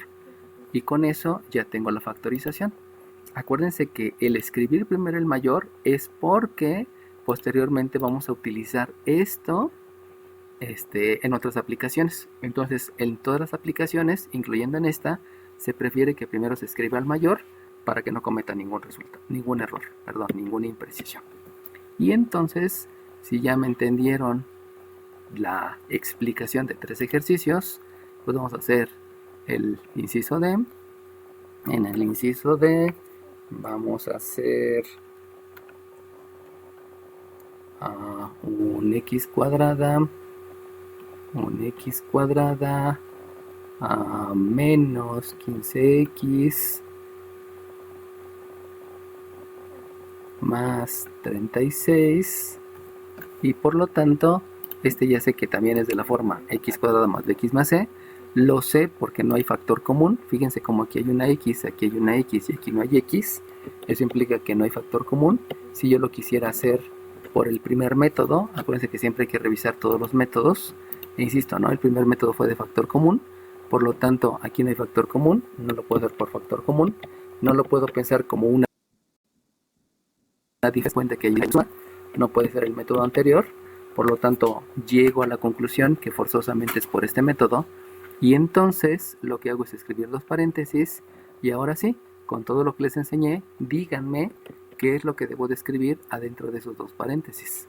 Y con eso ya tengo la factorización. Acuérdense que el escribir primero el mayor es porque posteriormente vamos a utilizar esto en otras aplicaciones. Entonces, en todas las aplicaciones, incluyendo en esta, se prefiere que primero se escriba el mayor para que no cometa ningún error, ninguna imprecisión. Y entonces, si ya me entendieron la explicación de 3 ejercicios, pues vamos a hacer el inciso D. En el inciso D vamos a hacer un x cuadrada a menos 15x más 36 y por lo tanto ya sé que también es de la forma x cuadrada más bx más c. Lo sé porque no hay factor común. Fíjense como aquí hay una x, aquí hay una x y aquí no hay x. Eso implica que no hay factor común. Si yo lo quisiera hacer por el primer método, acuérdense que siempre hay que revisar todos los métodos. E insisto, ¿no? El primer método fue de factor común. Por lo tanto, aquí no hay factor común. No lo puedo hacer por factor común. No lo puedo pensar como una diferencia que hay en suma. No puede ser el método anterior. Por lo tanto, llego a la conclusión que forzosamente es por este método. Y entonces lo que hago es escribir dos paréntesis. Y ahora sí, con todo lo que les enseñé, díganme qué es lo que debo de escribir adentro de esos dos paréntesis.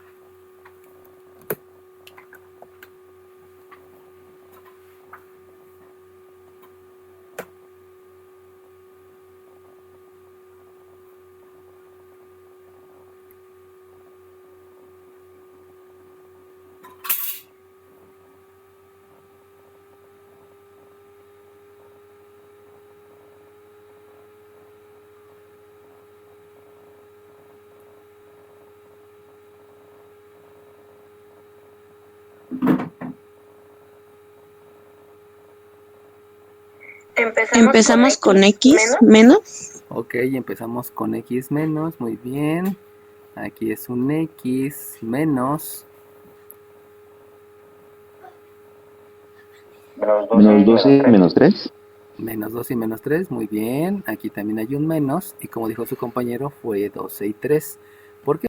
Empezamos con X menos. Ok, empezamos con X menos, muy bien. Aquí es un X menos. Menos 12 y menos 3. Menos 2 y menos 3, muy bien. Aquí también hay un menos. Y como dijo su compañero, fue 12 y 3. ¿Por qué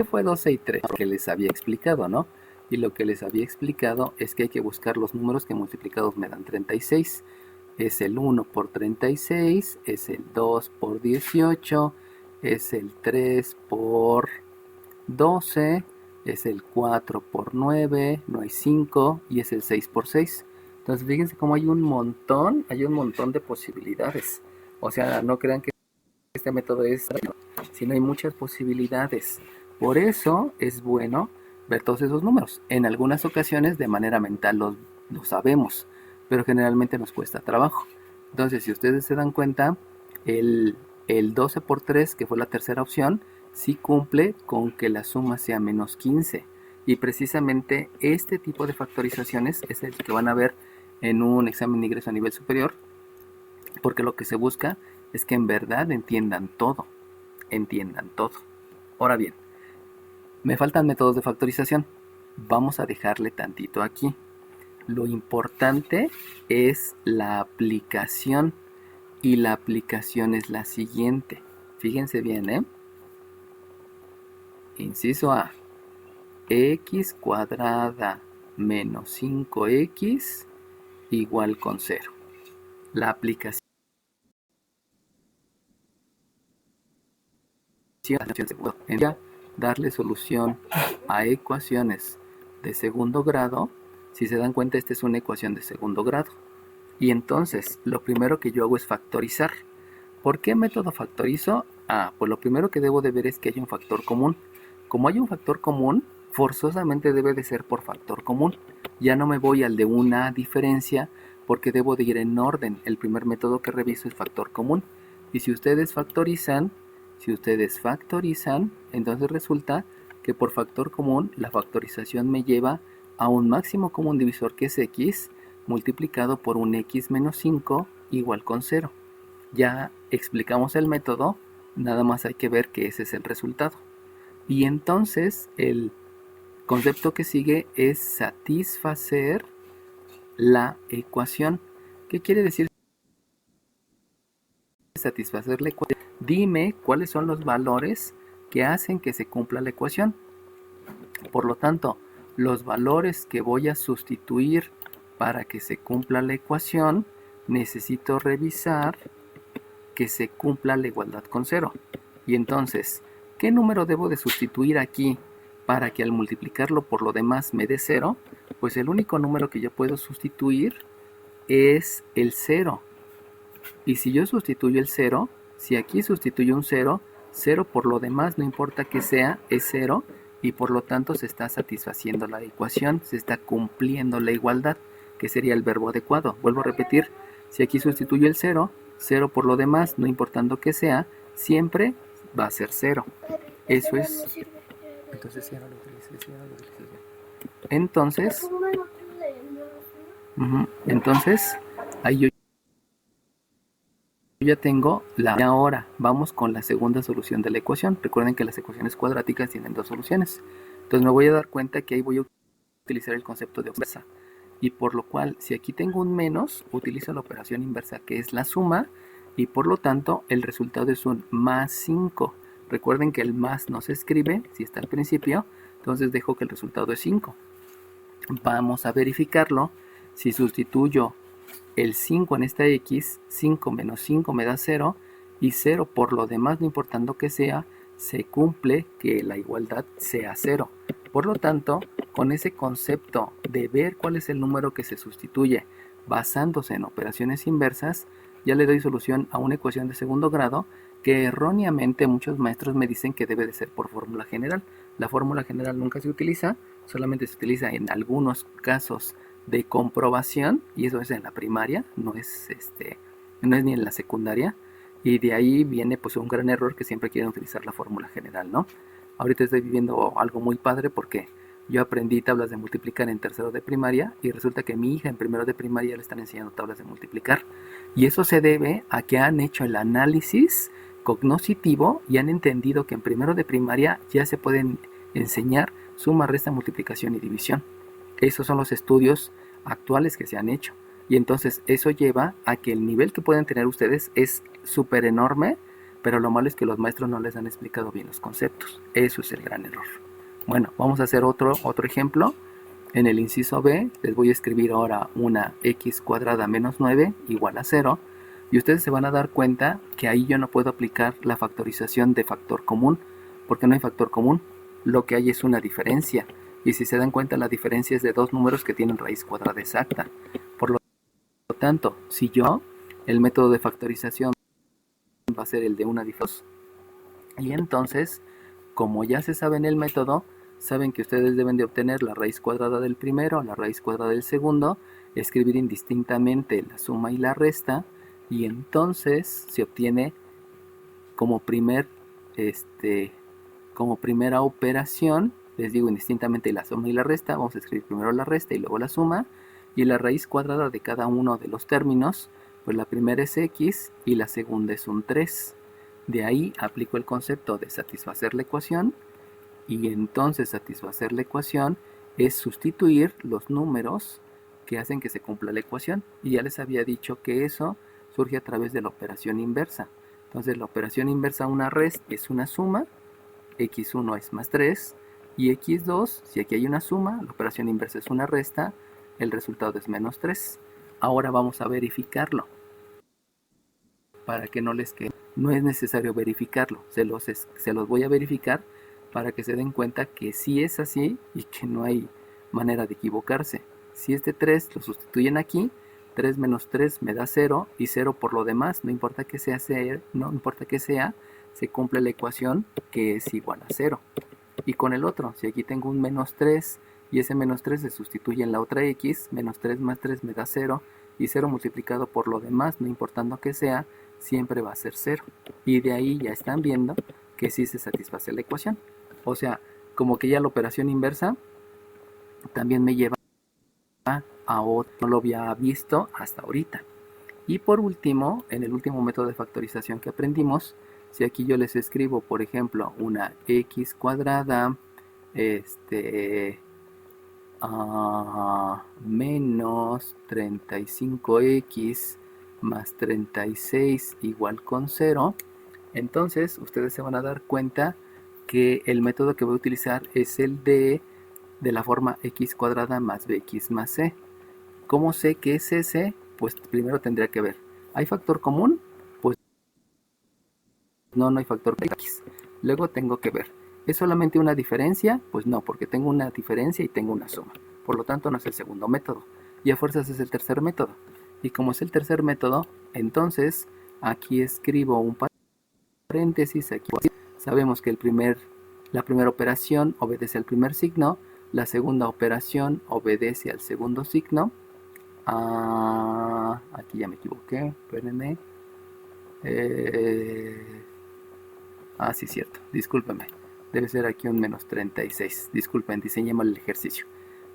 fue 12 y 3? Porque les había explicado, ¿no? Y lo que les había explicado es que hay que buscar los números que multiplicados me dan 36. Es el 1 por 36, es el 2 por 18, es el 3 por 12, es el 4 por 9, no hay 5, y es el 6 por 6. Entonces fíjense cómo hay un montón de posibilidades. O sea, no crean que este método es, sino hay muchas posibilidades. Por eso es bueno ver todos esos números. En algunas ocasiones de manera mental lo sabemos, pero generalmente nos cuesta trabajo. Entonces, si ustedes se dan cuenta, el 12 por 3, que fue la tercera opción, sí cumple con que la suma sea menos 15. Y precisamente este tipo de factorizaciones es el que van a ver en un examen de ingreso a nivel superior, porque lo que se busca es que en verdad entiendan todo. Ahora bien, me faltan métodos de factorización. Vamos a dejarle tantito aquí. Lo importante es la aplicación, y la aplicación es la siguiente. Fíjense bien, ¿eh? Inciso A. X cuadrada menos 5x igual con 0. La aplicación ya darle solución a ecuaciones de segundo grado. Si se dan cuenta, esta es una ecuación de segundo grado. Y entonces, lo primero que yo hago es factorizar. ¿Por qué método factorizo? Pues lo primero que debo de ver es que hay un factor común. Como hay un factor común, forzosamente debe de ser por factor común. Ya no me voy al de una diferencia, porque debo de ir en orden. El primer método que reviso es factor común. Y si ustedes factorizan, entonces resulta que por factor común la factorización me lleva a un máximo común divisor, que es x, multiplicado por un x menos 5 igual con 0. Ya explicamos el método, nada más hay que ver que ese es el resultado. Y entonces el concepto que sigue es satisfacer la ecuación. ¿Qué quiere decir satisfacer la ecuación? Dime cuáles son los valores que hacen que se cumpla la ecuación. Por lo tanto, los valores que voy a sustituir para que se cumpla la ecuación, necesito revisar que se cumpla la igualdad con 0. Y entonces, ¿qué número debo de sustituir aquí para que al multiplicarlo por lo demás me dé 0? Pues el único número que yo puedo sustituir es el 0. Y si yo sustituyo el 0, si aquí sustituyo un 0, 0 por lo demás, no importa que sea, es 0, y por lo tanto se está satisfaciendo la ecuación, se está cumpliendo la igualdad, que sería el verbo adecuado. Vuelvo a repetir, si aquí sustituyo el 0, 0 por lo demás, no importando que sea, siempre va a ser 0. Eso es. Entonces, ya no lo utilices, Entonces, ahí yo ya tengo la ahora. Vamos con la segunda solución de la ecuación. Recuerden que las ecuaciones cuadráticas tienen dos soluciones. Entonces me voy a dar cuenta que ahí voy a utilizar el concepto de inversa. Y por lo cual, si aquí tengo un menos, utilizo la operación inversa, que es la suma, y por lo tanto el resultado es un más 5. Recuerden que el más no se escribe si está al principio, entonces dejo que el resultado es 5. Vamos a verificarlo. Si sustituyo el 5 en esta x, 5 menos 5 me da 0, y 0 por lo demás, no importando que sea, se cumple que la igualdad sea 0. Por lo tanto, con ese concepto de ver cuál es el número que se sustituye basándose en operaciones inversas, ya le doy solución a una ecuación de segundo grado que erróneamente muchos maestros me dicen que debe de ser por fórmula general. La fórmula general nunca se utiliza, solamente se utiliza en algunos casos de comprobación, y eso es en la primaria, no es ni en la secundaria, y de ahí viene pues un gran error que siempre quieren utilizar la fórmula general, ¿no? Ahorita estoy viviendo algo muy padre porque yo aprendí tablas de multiplicar en tercero de primaria y resulta que a mi hija en primero de primaria le están enseñando tablas de multiplicar, y eso se debe a que han hecho el análisis cognoscitivo y han entendido que en primero de primaria ya se pueden enseñar suma, resta, multiplicación y división. Esos son los estudios actuales que se han hecho. Y entonces eso lleva a que el nivel que pueden tener ustedes es súper enorme, pero lo malo es que los maestros no les han explicado bien los conceptos. Eso es el gran error. Bueno, vamos a hacer otro ejemplo. En el inciso B les voy a escribir ahora una x cuadrada menos 9 igual a 0. Y ustedes se van a dar cuenta que ahí yo no puedo aplicar la factorización de factor común, porque no hay factor común. Lo que hay es una diferencia. Y si se dan cuenta, la diferencia es de dos números que tienen raíz cuadrada exacta. Por lo tanto, si el método de factorización va a ser el de una diferencia. Y entonces, como ya se sabe en el método, saben que ustedes deben de obtener la raíz cuadrada del primero, la raíz cuadrada del segundo, escribir indistintamente la suma y la resta, y entonces se obtiene como primera operación, les digo indistintamente la suma y la resta, vamos a escribir primero la resta y luego la suma, y la raíz cuadrada de cada uno de los términos, pues la primera es x y la segunda es un 3. De ahí aplico el concepto de satisfacer la ecuación, y entonces satisfacer la ecuación es sustituir los números que hacen que se cumpla la ecuación, y ya les había dicho que eso surge a través de la operación inversa. Entonces la operación inversa a una rest es una suma, x1 es más 3, y x2, si aquí hay una suma, la operación inversa es una resta, el resultado es menos 3. Ahora vamos a verificarlo. Para que no les quede, no es necesario verificarlo, se los voy a verificar para que se den cuenta que sí es así y que no hay manera de equivocarse. Si este 3 lo sustituyen aquí, 3 menos 3 me da 0, y 0 por lo demás, no importa que sea, se cumple la ecuación que es igual a 0. Y con el otro, si aquí tengo un menos 3 y ese menos 3 se sustituye en la otra x, menos 3 más 3 me da 0, y 0 multiplicado por lo demás, no importando que sea, siempre va a ser 0. Y de ahí ya están viendo que sí se satisface la ecuación. O sea, como que ya la operación inversa también me lleva a otro, no lo había visto hasta ahorita. Y por último, en el último método de factorización que aprendimos, si aquí yo les escribo, por ejemplo, una x cuadrada menos 35x más 36 igual con 0, entonces ustedes se van a dar cuenta que el método que voy a utilizar es el de la forma x cuadrada más bx más c. ¿Cómo sé que es ese? Pues primero tendría que ver, ¿hay factor común? Pues no hay factor x. Luego tengo que ver, ¿es solamente una diferencia? Pues no, porque tengo una diferencia y tengo una suma. Por lo tanto no es el segundo método, y a fuerzas es el tercer método. Y como es el tercer método, entonces aquí escribo un paréntesis, aquí sabemos que la primera operación obedece al primer signo, la segunda operación obedece al segundo signo. Aquí ya me equivoqué, espérenme. Sí, cierto, discúlpenme. Debe ser aquí un menos 36. Disculpen, diseñé mal el ejercicio.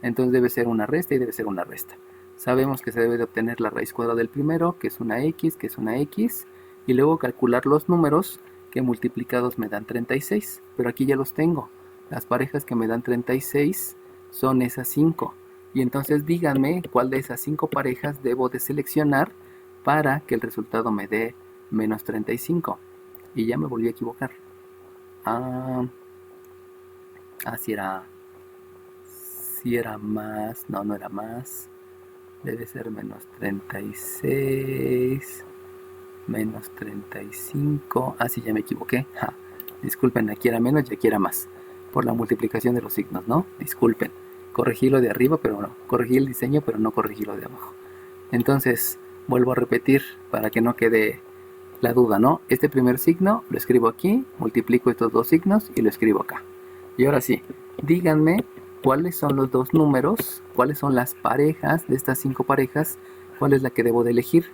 Entonces debe ser una resta y debe ser una resta. Sabemos que se debe de obtener la raíz cuadrada del primero, que es una x, y luego calcular los números que multiplicados me dan 36. Pero aquí ya los tengo. Las parejas que me dan 36 son esas 5. Y entonces díganme cuál de esas 5 parejas debo de seleccionar para que el resultado me dé menos 35. Y ya me volví a equivocar. Si era más. No era más. Debe ser menos 36. menos 35. Ah, sí, ya me equivoqué. Ja. Disculpen, aquí era menos y aquí era más. Por la multiplicación de los signos, ¿no? Disculpen. Corregí lo de arriba, pero no. Corregí el diseño, pero no corregí lo de abajo. Entonces, vuelvo a repetir para que no quede la duda, ¿no? Este primer signo lo escribo aquí, multiplico estos dos signos y lo escribo acá. Y ahora sí, díganme cuáles son los dos números, cuáles son las parejas de estas 5 parejas, cuál es la que debo de elegir.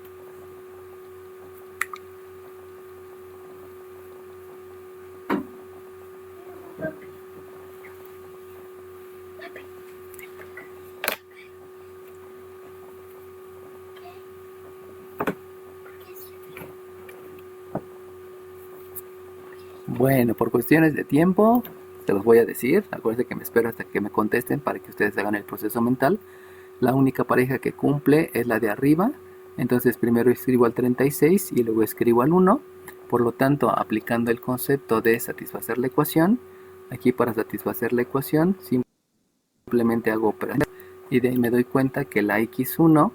Bueno, por cuestiones de tiempo, te los voy a decir. Acuérdense que me espero hasta que me contesten para que ustedes hagan el proceso mental. La única pareja que cumple es la de arriba. Entonces primero escribo al 36 y luego escribo al 1. Por lo tanto, aplicando el concepto de satisfacer la ecuación, aquí para satisfacer la ecuación simplemente hago operación y de ahí me doy cuenta que la x1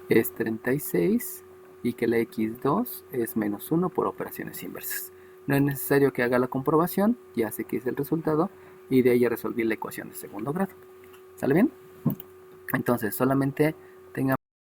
es 36 y que la x2 es menos 1 por operaciones inversas. No es necesario que haga la comprobación, ya sé que es el resultado y de ahí ya resolví la ecuación de segundo grado. ¿Sale bien? Entonces solamente